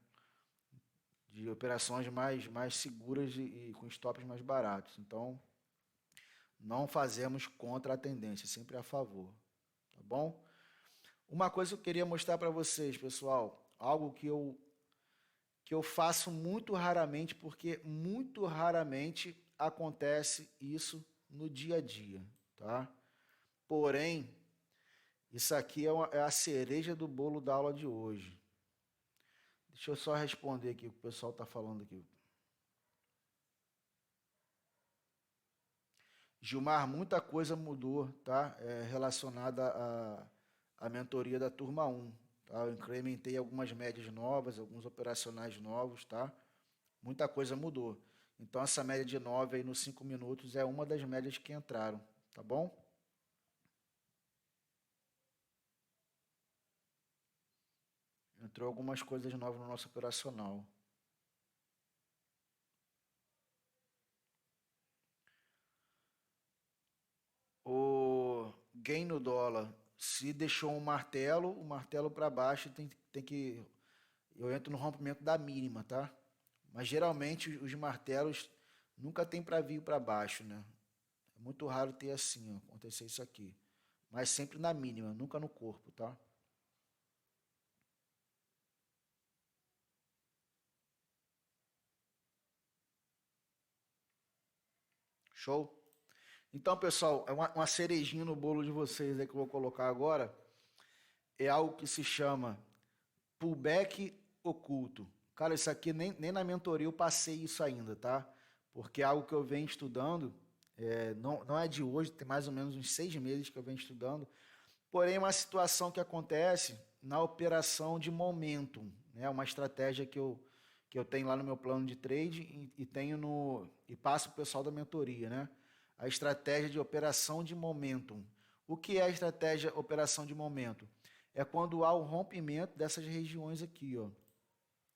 De operações mais seguras e com stops mais baratos. Então, não fazemos contra a tendência, sempre a favor, tá bom? Uma coisa que eu queria mostrar para vocês, pessoal, algo que eu faço muito raramente, porque muito raramente acontece isso no dia a dia, tá? Porém, isso aqui é a cereja do bolo da aula de hoje. Deixa eu só responder aqui o que o pessoal está falando aqui. Gilmar, muita coisa mudou, tá? Relacionada à mentoria da turma 1. Tá? Eu incrementei algumas médias novas, alguns operacionais novos, tá? Muita coisa mudou. Então, essa média de 9 aí nos 5 minutos é uma das médias que entraram, tá bom? Entrou algumas coisas novas no nosso operacional. O gain no dólar. Se deixou um martelo, o martelo para baixo tem que... Eu entro no rompimento da mínima, tá? Mas geralmente os martelos nunca tem para vir para baixo, né? É muito raro ter assim, ó, acontecer isso aqui. Mas sempre na mínima, nunca no corpo, tá? Show? Então, pessoal, é uma cerejinha no bolo de vocês aí que eu vou colocar agora. É algo que se chama pullback oculto. Cara, isso aqui nem na mentoria eu passei isso ainda, tá? Porque é algo que eu venho estudando, não é de hoje, tem mais ou menos uns 6 meses que eu venho estudando, porém é uma situação que acontece na operação de momentum, né? Uma estratégia que eu tenho lá no meu plano de trade e passo para o pessoal da mentoria, né? A estratégia de operação de momentum. O que é a estratégia operação de momento? É quando há o rompimento dessas regiões aqui, ó,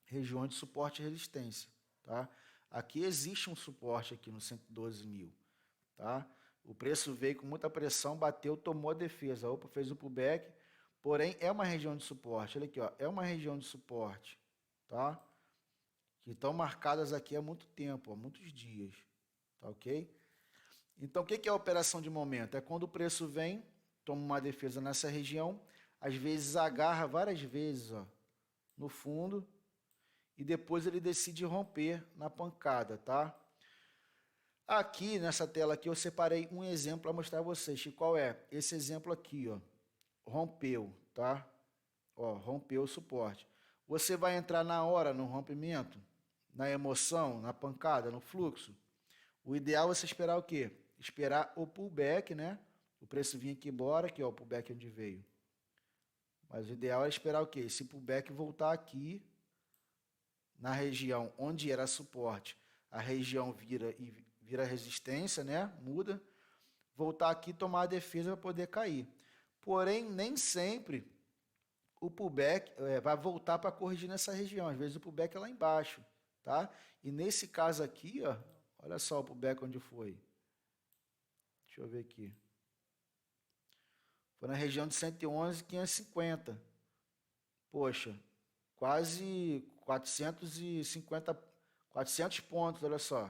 regiões de suporte e resistência, tá? Aqui existe um suporte aqui no 112 mil, tá? O preço veio com muita pressão, bateu, tomou a defesa, opa, fez o pullback, porém é uma região de suporte, olha aqui, ó, é uma região de suporte, tá? Que estão marcadas aqui há muito tempo, há muitos dias, tá ok? Então, o que é a operação de momento? É quando o preço vem, toma uma defesa nessa região, às vezes agarra várias vezes, ó, no fundo, e depois ele decide romper na pancada, tá? Aqui nessa tela aqui eu separei um exemplo para mostrar a vocês. Que qual é? Esse exemplo aqui, ó, rompeu, tá? Ó, rompeu o suporte. Você vai entrar na hora no rompimento, na emoção, na pancada, no fluxo. O ideal é você esperar o quê? Esperar o pullback, né? O preço vir aqui embora, aqui ó, o pullback onde veio. Mas o ideal é esperar o quê? Esse pullback voltar aqui na região onde era suporte, a região vira resistência, né? Muda, voltar aqui e tomar a defesa para poder cair. Porém, nem sempre o pullback vai voltar para corrigir nessa região. Às vezes o pullback é lá embaixo, tá? E nesse caso aqui, ó, olha só o pullback onde foi. Deixa eu ver aqui. Foi na região de 111,550. Poxa, quase 400 pontos, olha só.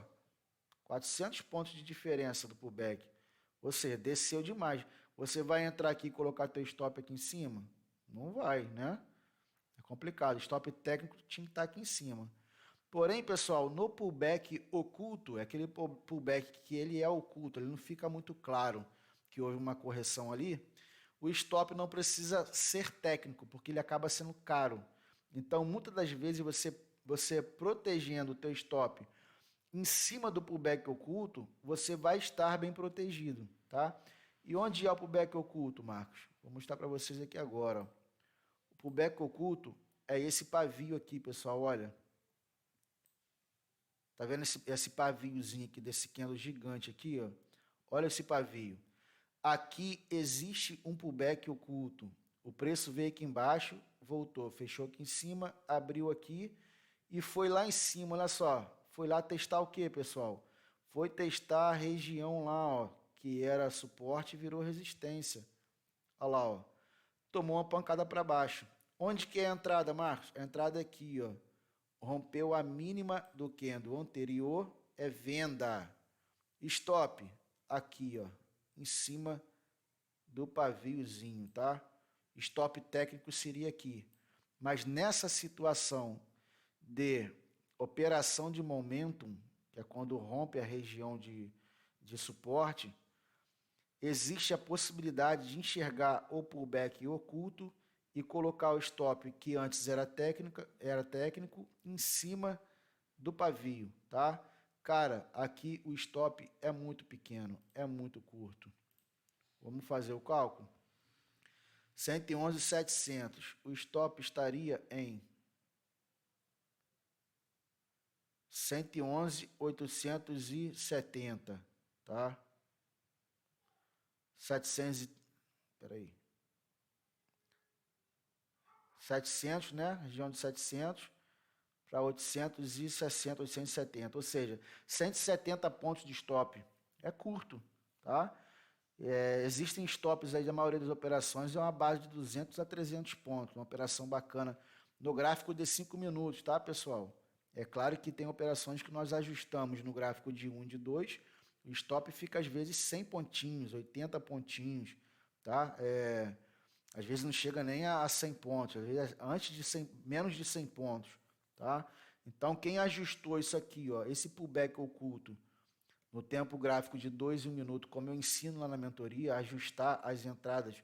400 pontos de diferença do pullback. Ou seja, desceu demais. Você vai entrar aqui e colocar teu stop aqui em cima? Não vai, né? É complicado. Stop técnico tinha que estar aqui em cima. Porém, pessoal, no pullback oculto, é aquele pullback que ele é oculto, ele não fica muito claro que houve uma correção ali, o stop não precisa ser técnico, porque ele acaba sendo caro. Então, muitas das vezes, você protegendo o teu stop em cima do pullback oculto, você vai estar bem protegido, tá? E onde é o pullback oculto, Marcos? Vou mostrar para vocês aqui agora. Ó. O pullback oculto é esse pavio aqui, pessoal, olha. Tá vendo esse paviozinho aqui, desse candle gigante aqui, ó? Olha esse pavio. Aqui existe um pullback oculto. O preço veio aqui embaixo, voltou, fechou aqui em cima, abriu aqui e foi lá em cima, olha só. Foi lá testar o que, pessoal? Foi testar a região lá, ó, que era suporte e virou resistência. Olha lá, ó. Tomou uma pancada para baixo. Onde que é a entrada, Marcos? A entrada é aqui, ó. Rompeu a mínima do candle anterior, é venda. Stop, aqui, ó, em cima do paviozinho, tá? Stop técnico seria aqui. Mas nessa situação de operação de momentum, que é quando rompe a região de suporte, existe a possibilidade de enxergar o pullback oculto e colocar o stop que antes era técnico em cima do pavio, tá? Cara, aqui o stop é muito pequeno, é muito curto. Vamos fazer o cálculo? 111.700. O stop estaria em 111.870, tá? 700, peraí. 700, né? Região de 700 para 860, 870, ou seja, 170 pontos de stop. É curto, tá? Existem stops aí da maioria das operações, é uma base de 200 a 300 pontos, uma operação bacana no gráfico de 5 minutos, tá, pessoal? É claro que tem operações que nós ajustamos no gráfico de 1 e de 2, o stop fica às vezes 100 pontinhos, 80 pontinhos, tá? Às vezes não chega nem a 100 pontos, às vezes antes de 100, menos de 100 pontos, tá? Então, quem ajustou isso aqui, ó, esse pullback oculto, no tempo gráfico de 2 e 1 minuto, como eu ensino lá na mentoria, ajustar as entradas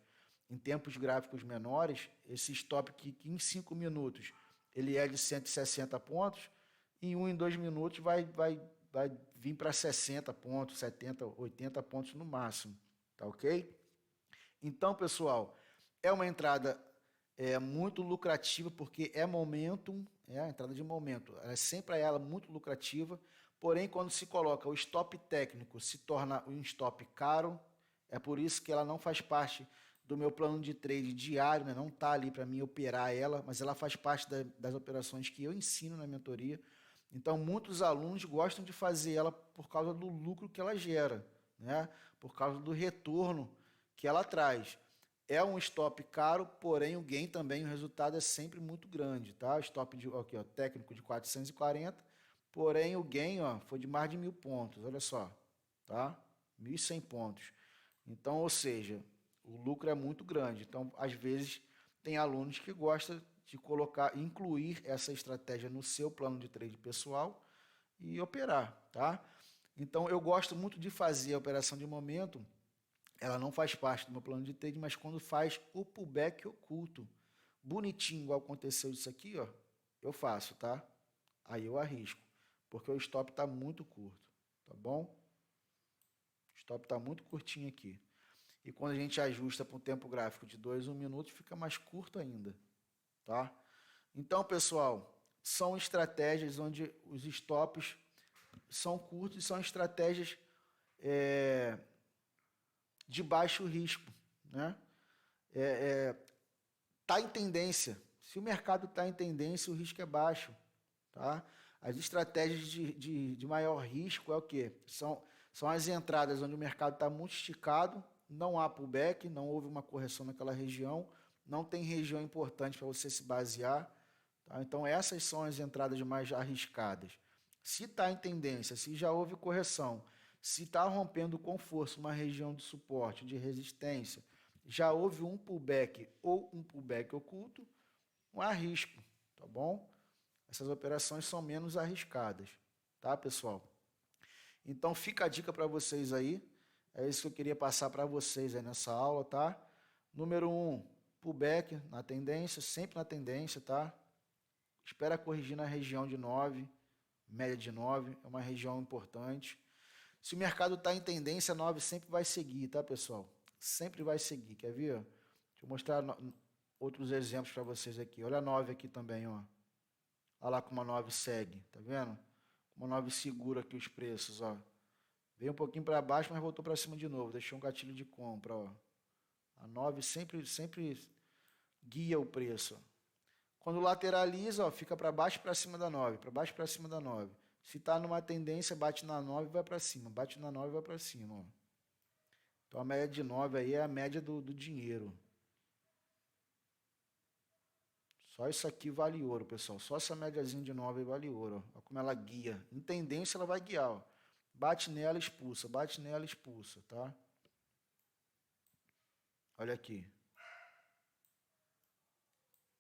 em tempos gráficos menores, esse stop que em 5 minutos ele é de 160 pontos, em 1 e 2 minutos vai vir para 60 pontos, 70, 80 pontos no máximo, tá ok? Então, pessoal, é uma entrada muito lucrativa, porque é momentum, a entrada de momento, sempre ela muito lucrativa, porém, quando se coloca o stop técnico, se torna um stop caro, é por isso que ela não faz parte do meu plano de trade diário, né? Não está ali para mim operar ela, mas ela faz parte das operações que eu ensino na mentoria. Então, muitos alunos gostam de fazer ela por causa do lucro que ela gera, né? Por causa do retorno que ela traz. É um stop caro, porém o gain também, o resultado é sempre muito grande, tá? Stop aqui, ó, técnico de 440, porém o gain, ó, foi de mais de 1.000 pontos, olha só, tá? 1.100 pontos. Então, ou seja, o lucro é muito grande. Então, às vezes, tem alunos que gostam de incluir essa estratégia no seu plano de trade pessoal e operar, tá? Então, eu gosto muito de fazer a operação de momento. Ela não faz parte do meu plano de trade, mas quando faz o pullback oculto, bonitinho, igual aconteceu isso aqui, ó, eu faço, tá? Aí eu arrisco, porque o stop está muito curto, tá bom? O stop está muito curtinho aqui. E quando a gente ajusta para um tempo gráfico de 2 a 1 minuto, fica mais curto ainda, tá? Então, pessoal, são estratégias onde os stops são curtos e são estratégias de baixo risco, né? Tá em tendência. Se o mercado está em tendência, o risco é baixo, tá? As estratégias de maior risco é o quê? São as entradas onde o mercado está muito esticado, não há pullback, não houve uma correção naquela região, não tem região importante para você se basear, tá? Então essas são as entradas mais arriscadas. Se está em tendência, se já houve correção, se está rompendo com força uma região de suporte, de resistência, já houve um pullback ou um pullback oculto, não há risco, tá bom? Essas operações são menos arriscadas, tá, pessoal? Então fica a dica para vocês aí, é isso que eu queria passar para vocês aí nessa aula, tá? Número 1, pullback na tendência, sempre na tendência, tá? Espera corrigir na região de 9, média de 9, é uma região importante. Se o mercado está em tendência, 9 sempre vai seguir, tá, pessoal? Sempre vai seguir, quer ver? Deixa eu mostrar outros exemplos para vocês aqui. Olha a 9 aqui também, ó. Olha lá como a 9 segue, tá vendo? Como a 9 segura aqui os preços, ó. Veio um pouquinho para baixo, mas voltou para cima de novo. Deixou um gatilho de compra, ó. A 9 sempre guia o preço, ó. Quando lateraliza, ó, fica para baixo e para cima da 9, para baixo e para cima da 9. Se está numa tendência, bate na 9 e vai para cima, bate na 9 e vai para cima, ó. Então a média de 9 aí é a média do dinheiro. Só isso aqui vale ouro, pessoal. Só essa médiazinha de 9 aí vale ouro, ó. Olha como ela guia. Em tendência ela vai guiar, ó. Bate nela, expulsa, bate nela, expulsa, tá? Olha aqui.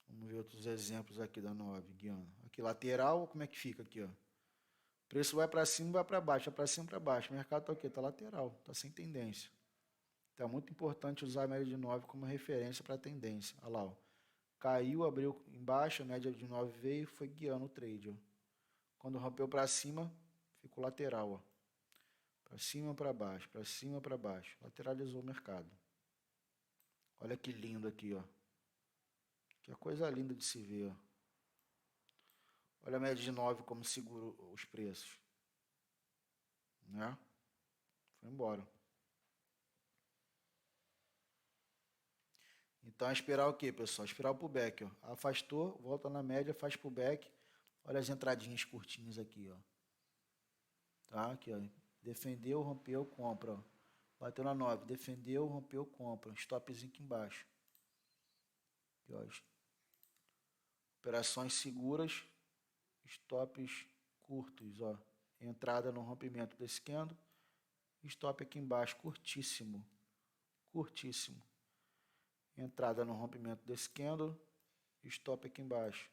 Vamos ver outros exemplos aqui da 9, guiando. Aqui, lateral, como é que fica aqui, ó? O preço vai para cima, vai para baixo, vai para cima, para baixo. O mercado está o quê? Está lateral, está sem tendência. Então é muito importante usar a média de 9 como referência para a tendência. Olha lá, ó. Caiu, abriu embaixo, a média de 9 veio, foi guiando o trade, ó. Quando rompeu para cima, ficou lateral, ó. Para cima, para baixo, para cima, para baixo. Lateralizou o mercado. Olha que lindo aqui, ó. Que coisa linda de se ver, ó. Olha a média de 9 como segura os preços. Né? Foi embora. Então, é esperar o quê, pessoal? Esperar o pullback, ó. Afastou, volta na média, faz pullback. Olha as entradinhas curtinhas aqui, ó. Tá? Aqui, ó. Defendeu, rompeu, compra, ó. Bateu na 9, defendeu, rompeu, compra. Stopzinho aqui embaixo. Aqui, ó. Operações seguras, stops curtos, ó. Entrada no rompimento desse candle. Stop aqui embaixo, curtíssimo. Curtíssimo. Entrada no rompimento desse candle. Stop aqui embaixo.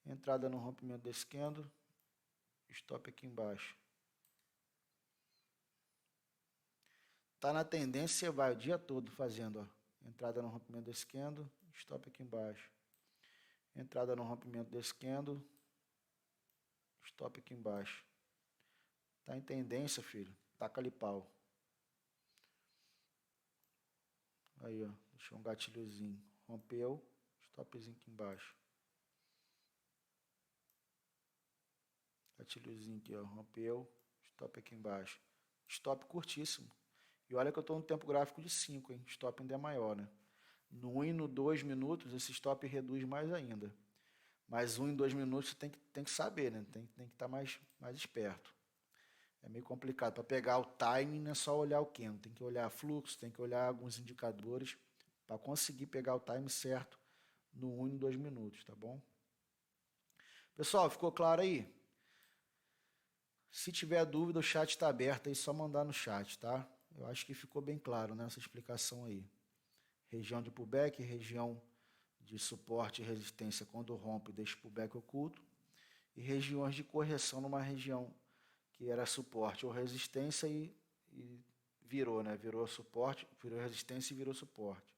Entrada no rompimento desse candle. Stop aqui embaixo. Tá na tendência, você vai o dia todo fazendo, ó. Entrada no rompimento desse candle. Stop aqui embaixo. Entrada no rompimento desse candle. Stop aqui embaixo. Tá em tendência, filho. Taca-lhe pau. Aí, ó. Deixou um gatilhozinho. Rompeu. Stopzinho aqui embaixo. Gatilhozinho aqui, ó. Rompeu. Stop aqui embaixo. Stop curtíssimo. E olha que eu estou no tempo gráfico de 5, hein? Stop ainda é maior, né? No 1 e no 2 minutos, esse stop reduz mais ainda. Mas 1 e 2 minutos você tem que saber, né? Tem que estar mais esperto. É meio complicado. Para pegar o timing, não é só olhar o candle. Tem que olhar fluxo, tem que olhar alguns indicadores para conseguir pegar o time certo no 1 e no 2 minutos, tá bom? Pessoal, ficou claro aí? Se tiver dúvida, o chat está aberto aí, só mandar no chat, tá? Eu acho que ficou bem claro nessa explicação aí. Região de pullback, região de suporte e resistência quando rompe, deixa o pullback oculto. E regiões de correção numa região que era suporte ou resistência e virou, né? Virou suporte, virou resistência e virou suporte.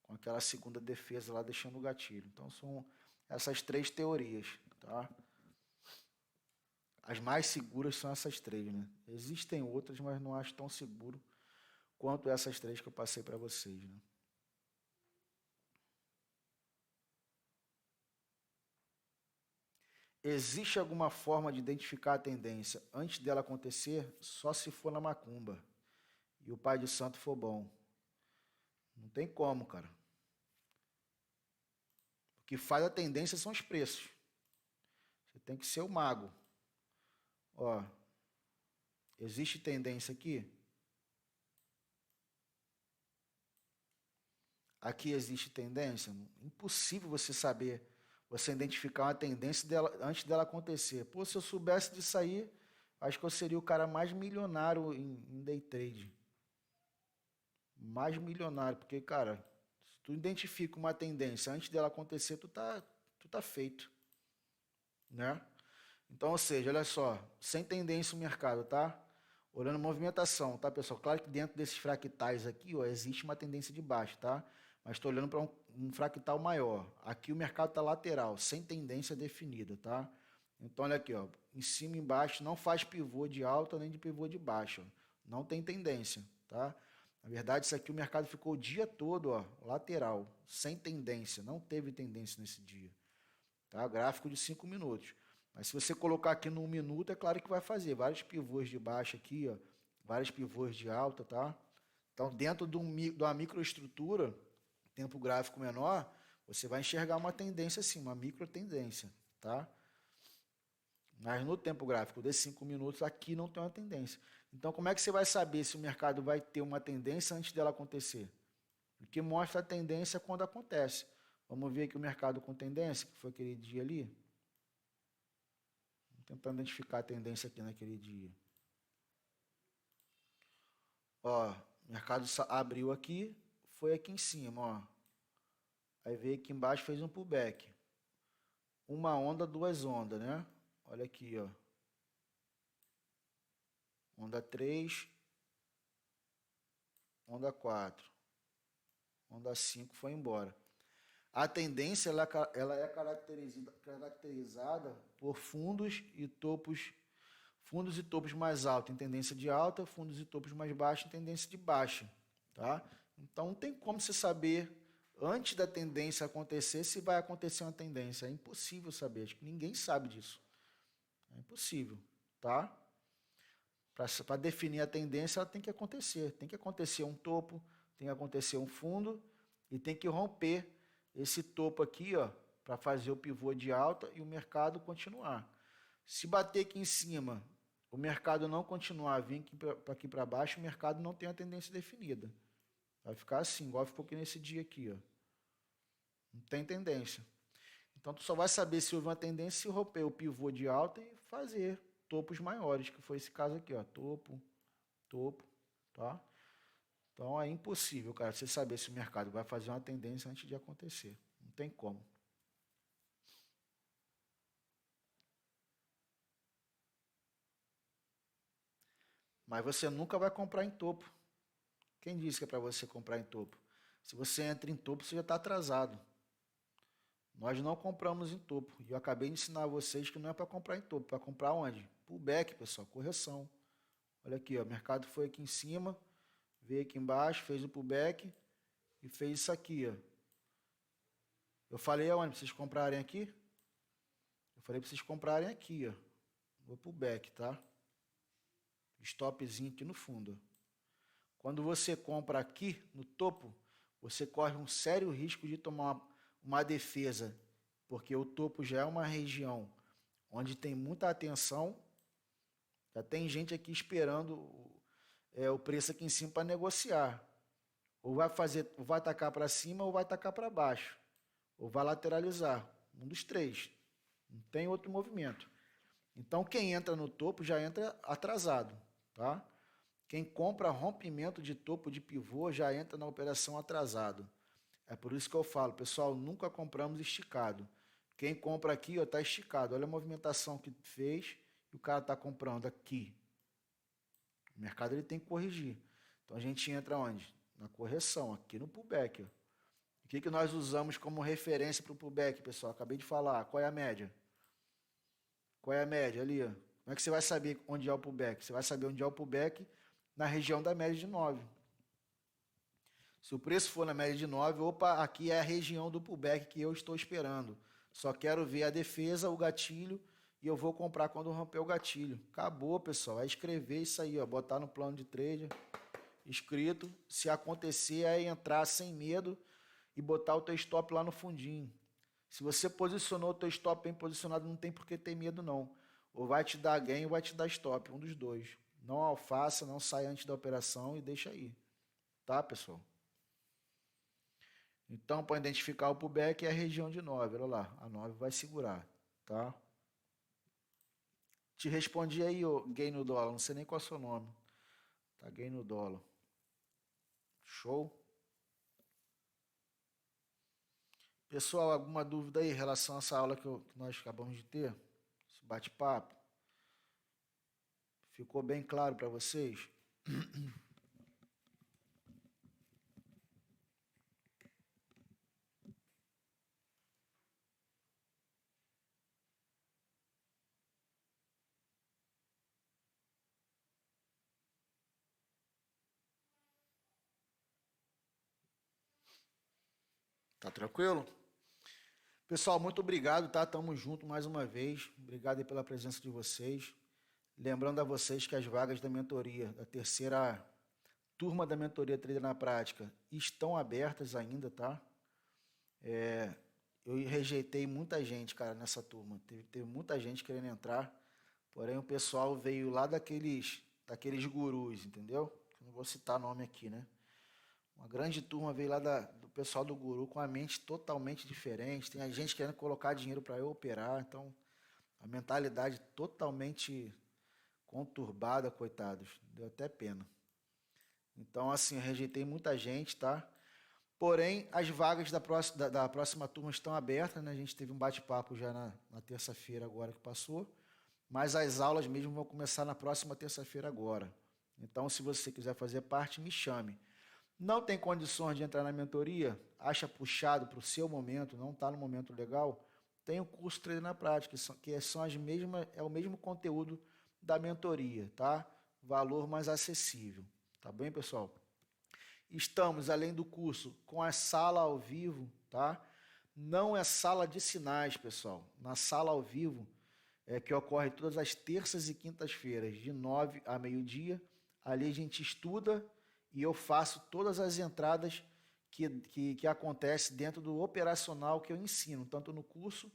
Com aquela segunda defesa lá deixando o gatilho. Então são essas três teorias, tá? As mais seguras são essas três, né? Existem outras, mas não acho tão seguro quanto essas três que eu passei para vocês, né? Existe alguma forma de identificar a tendência antes dela acontecer? Só se for na macumba e o pai de santo for bom. Não tem como, cara. O que faz a tendência são os preços. Você tem que ser o mago. Ó, existe tendência aqui? Aqui existe tendência? Impossível você saber, você identificar uma tendência dela, antes dela acontecer. Pô, se eu soubesse disso aí, acho que eu seria o cara mais milionário em day trade. Mais milionário, porque, cara, se tu identifica uma tendência antes dela acontecer, tu tá feito, né? Então, ou seja, olha só, sem tendência o mercado, tá? Olhando movimentação, tá, pessoal? Claro que dentro desses fractais aqui, ó, existe uma tendência de baixo, tá? Mas estou olhando para um fractal maior. Aqui o mercado está lateral, sem tendência definida, tá? Então, olha aqui, ó, em cima e embaixo não faz pivô de alta nem de pivô de baixa. Não tem tendência, tá? Na verdade, isso aqui o mercado ficou o dia todo, ó, lateral, sem tendência. Não teve tendência nesse dia, tá? Gráfico de 5 minutos. Mas se você colocar aqui no 1 minuto, é claro que vai fazer vários pivôs de baixa aqui, ó, vários pivôs de alta, tá? Então, dentro de uma microestrutura, tempo gráfico menor, você vai enxergar uma tendência assim, uma micro tendência, tá? Mas no tempo gráfico de 5 minutos, aqui não tem uma tendência. Então, como é que você vai saber se o mercado vai ter uma tendência antes dela acontecer? O que mostra a tendência quando acontece. Vamos ver aqui o mercado com tendência, que foi aquele dia ali. Vamos tentar identificar a tendência aqui naquele dia. Ó, o mercado abriu aqui, foi aqui em cima, ó. Aí veio aqui embaixo, fez um pullback. Uma onda, duas ondas, né? Olha aqui, ó. Onda 3, onda 4. Onda 5 foi embora. A tendência ela é caracterizada por fundos e topos mais altos em tendência de alta, fundos e topos mais baixos em tendência de baixa, tá? Então não tem como você saber antes da tendência acontecer se vai acontecer uma tendência, é impossível saber, acho que ninguém sabe disso. É impossível, tá? Para definir a tendência, ela tem que acontecer um topo, tem que acontecer um fundo E tem que romper esse topo aqui, ó, para fazer o pivô de alta e o mercado continuar. Se bater aqui em cima, o mercado não continuar, vir aqui para baixo, o mercado não tem a tendência definida. Vai ficar assim, igual ficou aqui nesse dia aqui, ó. Não tem tendência. Então, tu só vai saber se houve uma tendência se romper o pivô de alta e fazer topos maiores, que foi esse caso aqui, ó, topo, topo, tá? Então, é impossível, cara, você saber se o mercado vai fazer uma tendência antes de acontecer. Não tem como. Mas você nunca vai comprar em topo. Quem disse que é para você comprar em topo? Se você entra em topo, você já está atrasado. Nós não compramos em topo. E eu acabei de ensinar a vocês que não é para comprar em topo. Para comprar onde? Pullback, pessoal. Correção. Olha aqui, ó, o mercado foi aqui em cima, veio aqui embaixo, fez o pullback e fez isso aqui, ó. Eu falei aonde? Para vocês comprarem aqui? Eu falei para vocês comprarem aqui, ó. Vou pullback, tá? Stopzinho aqui no fundo. Quando você compra aqui no topo, você corre um sério risco de tomar uma defesa, porque o topo já é uma região onde tem muita atenção, já tem gente aqui esperando o preço aqui em cima para negociar. Ou vai atacar para cima ou vai atacar para baixo, ou vai lateralizar, um dos três. Não tem outro movimento. Então quem entra no topo já entra atrasado, tá? Quem compra rompimento de topo de pivô já entra na operação atrasado. É por isso que eu falo, pessoal, nunca compramos esticado. Quem compra aqui está esticado. Olha a movimentação que fez e o cara está comprando aqui. O mercado ele tem que corrigir. Então a gente entra onde? Na correção, aqui no pullback. Ó. O que nós usamos como referência para o pullback, pessoal? Acabei de falar. Qual é a média? Qual é a média ali? Ó? Como é que você vai saber onde é o pullback? Você vai saber onde é o pullback na região da média de 9. Se o preço for na média de 9, opa, aqui é a região do pullback que eu estou esperando. Só quero ver a defesa, o gatilho, e eu vou comprar quando romper o gatilho. Acabou, pessoal. É escrever isso aí, ó, botar no plano de trade, escrito. Se acontecer, é entrar sem medo e botar o teu stop lá no fundinho. Se você posicionou o teu stop bem posicionado, não tem por que ter medo, não. Ou vai te dar gain ou vai te dar stop, um dos dois. Não alfaça, não sai antes da operação e deixa aí. Tá, pessoal? Então, para identificar o pullback é a região de 9. Olha lá, a 9 vai segurar, tá? Te respondi aí, gain no dólar. Não sei nem qual é o seu nome. Tá, gain no dólar. Show? Pessoal, alguma dúvida aí em relação a essa aula que nós acabamos de ter? Esse bate-papo? Ficou bem claro para vocês? Tá tranquilo? Pessoal, muito obrigado, tá? Tamo junto mais uma vez. Obrigado aí pela presença de vocês. Lembrando a vocês que as vagas da mentoria, da terceira turma da mentoria Trader na Prática, estão abertas ainda, tá? Eu rejeitei muita gente, cara, nessa turma. Teve muita gente querendo entrar, porém o pessoal veio lá daqueles gurus, entendeu? Não vou citar nome aqui, né? Uma grande turma veio lá do pessoal do Guru com a mente totalmente diferente. Tem a gente querendo colocar dinheiro para eu operar. Então, a mentalidade totalmente conturbada, coitados. Deu até pena. Então, assim, eu rejeitei muita gente, tá? Porém, as vagas da próxima turma estão abertas, né? A gente teve um bate-papo já na terça-feira agora que passou. Mas as aulas mesmo vão começar na próxima terça-feira agora. Então, se você quiser fazer parte, me chame. Não tem condições de entrar na mentoria, acha puxado para o seu momento, não está no momento legal, tem o curso Trader na Prática, que são as mesmas, é o mesmo conteúdo da mentoria, tá? Valor mais acessível, tá bem, pessoal? Estamos, além do curso, com a sala ao vivo, tá? Não é sala de sinais, pessoal. Na sala ao vivo, que ocorre todas as terças e quintas-feiras, de 9 a meio-dia, ali a gente estuda e eu faço todas as entradas que acontece dentro do operacional que eu ensino, tanto no curso,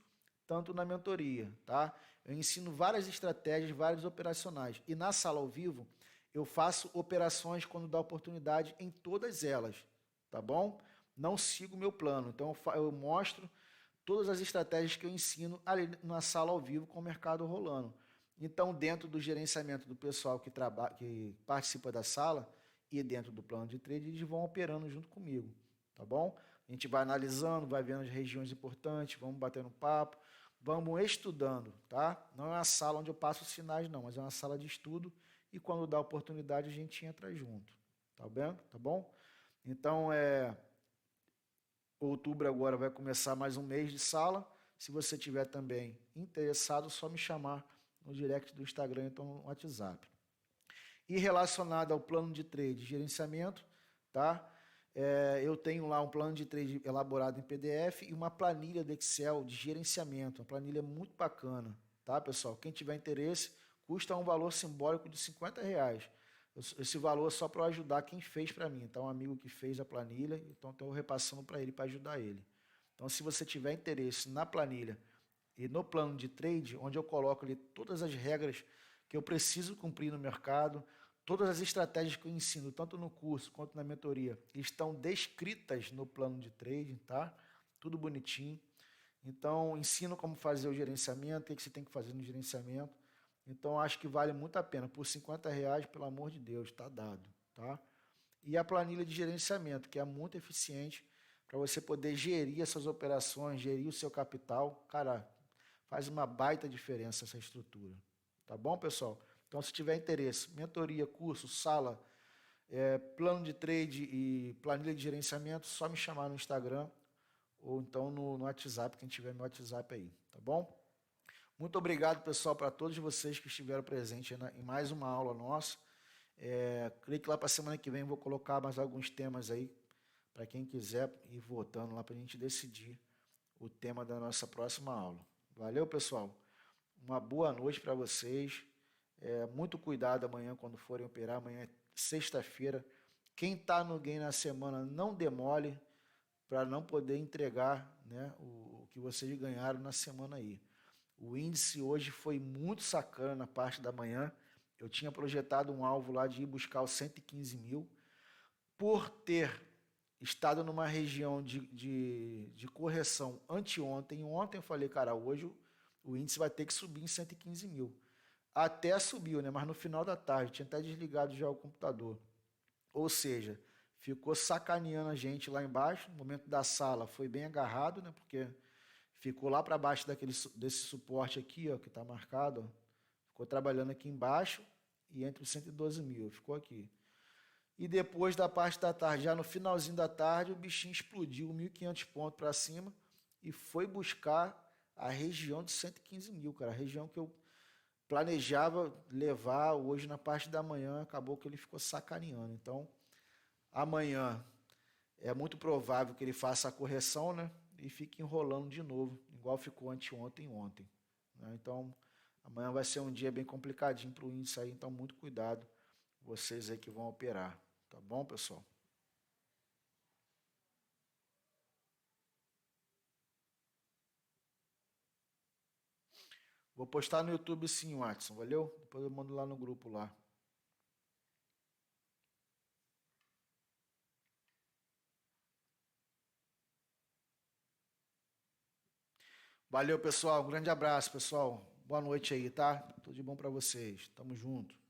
tanto na mentoria, tá? Eu ensino várias estratégias, vários operacionais. E na sala ao vivo, eu faço operações quando dá oportunidade em todas elas, tá bom? Não sigo o meu plano. Então, eu mostro todas as estratégias que eu ensino ali na sala ao vivo com o mercado rolando. Então, dentro do gerenciamento do pessoal que participa da sala e dentro do plano de trade, eles vão operando junto comigo, tá bom? A gente vai analisando, vai vendo as regiões importantes, vamos batendo papo, vamos estudando, tá? Não é uma sala onde eu passo os sinais, não, mas é uma sala de estudo e quando dá oportunidade a gente entra junto, tá bem? Tá bom? Então, outubro agora vai começar mais um mês de sala. Se você tiver também interessado, só me chamar no direct do Instagram, então no WhatsApp. E relacionado ao plano de trade, gerenciamento, tá? Eu tenho lá um plano de trade elaborado em PDF e uma planilha de Excel de gerenciamento, uma planilha muito bacana, tá, pessoal? Quem tiver interesse, custa um valor simbólico de R$50. Esse valor é só para ajudar quem fez para mim. Então, um amigo que fez a planilha, então estou repassando para ele, para ajudar ele. Então, se você tiver interesse na planilha e no plano de trade, onde eu coloco ali todas as regras que eu preciso cumprir no mercado, todas as estratégias que eu ensino, tanto no curso quanto na mentoria, estão descritas no plano de trading, tá? Tudo bonitinho. Então, ensino como fazer o gerenciamento, o que você tem que fazer no gerenciamento. Então, acho que vale muito a pena. Por R$50, pelo amor de Deus, está dado, tá? E a planilha de gerenciamento, que é muito eficiente para você poder gerir essas operações, gerir o seu capital. Cara, faz uma baita diferença essa estrutura. Tá bom, pessoal? Então, se tiver interesse, mentoria, curso, sala, plano de trade e planilha de gerenciamento, só me chamar no Instagram ou então no WhatsApp, quem tiver meu WhatsApp aí, tá bom? Muito obrigado, pessoal, para todos vocês que estiveram presentes em mais uma aula nossa. Creio que lá para a semana que vem eu vou colocar mais alguns temas aí, para quem quiser ir votando lá para a gente decidir o tema da nossa próxima aula. Valeu, pessoal? Uma boa noite para vocês. Muito cuidado amanhã quando forem operar. Amanhã é sexta-feira. Quem está no game na semana, não demole para não poder entregar, né, o que vocês ganharam na semana aí. O índice hoje foi muito sacana na parte da manhã. Eu tinha projetado um alvo lá de ir buscar os 115 mil. Por ter estado numa região de correção anteontem, ontem eu falei, cara, hoje o índice vai ter que subir em 115 mil. Até subiu, né? Mas no final da tarde, tinha até desligado já o computador. Ou seja, ficou sacaneando a gente lá embaixo. No momento da sala foi bem agarrado, né? Porque ficou lá para baixo desse suporte aqui, ó, que está marcado. Ó. Ficou trabalhando aqui embaixo e entre os 112 mil. Ficou aqui. E depois da parte da tarde, já no finalzinho da tarde, o bichinho explodiu 1.500 pontos para cima e foi buscar a região de 115 mil, cara. A região que eu planejava levar hoje na parte da manhã, acabou que ele ficou sacaneando. Então, amanhã é muito provável que ele faça a correção, né? E fique enrolando de novo, igual ficou anteontem e ontem. Né? Então, amanhã vai ser um dia bem complicadinho para o índice aí, então muito cuidado vocês aí que vão operar. Tá bom, pessoal? Vou postar no YouTube sim, Watson, valeu? Depois eu mando lá no grupo lá. Valeu, pessoal. Um grande abraço, pessoal. Boa noite aí, tá? Tudo de bom para vocês. Tamo junto.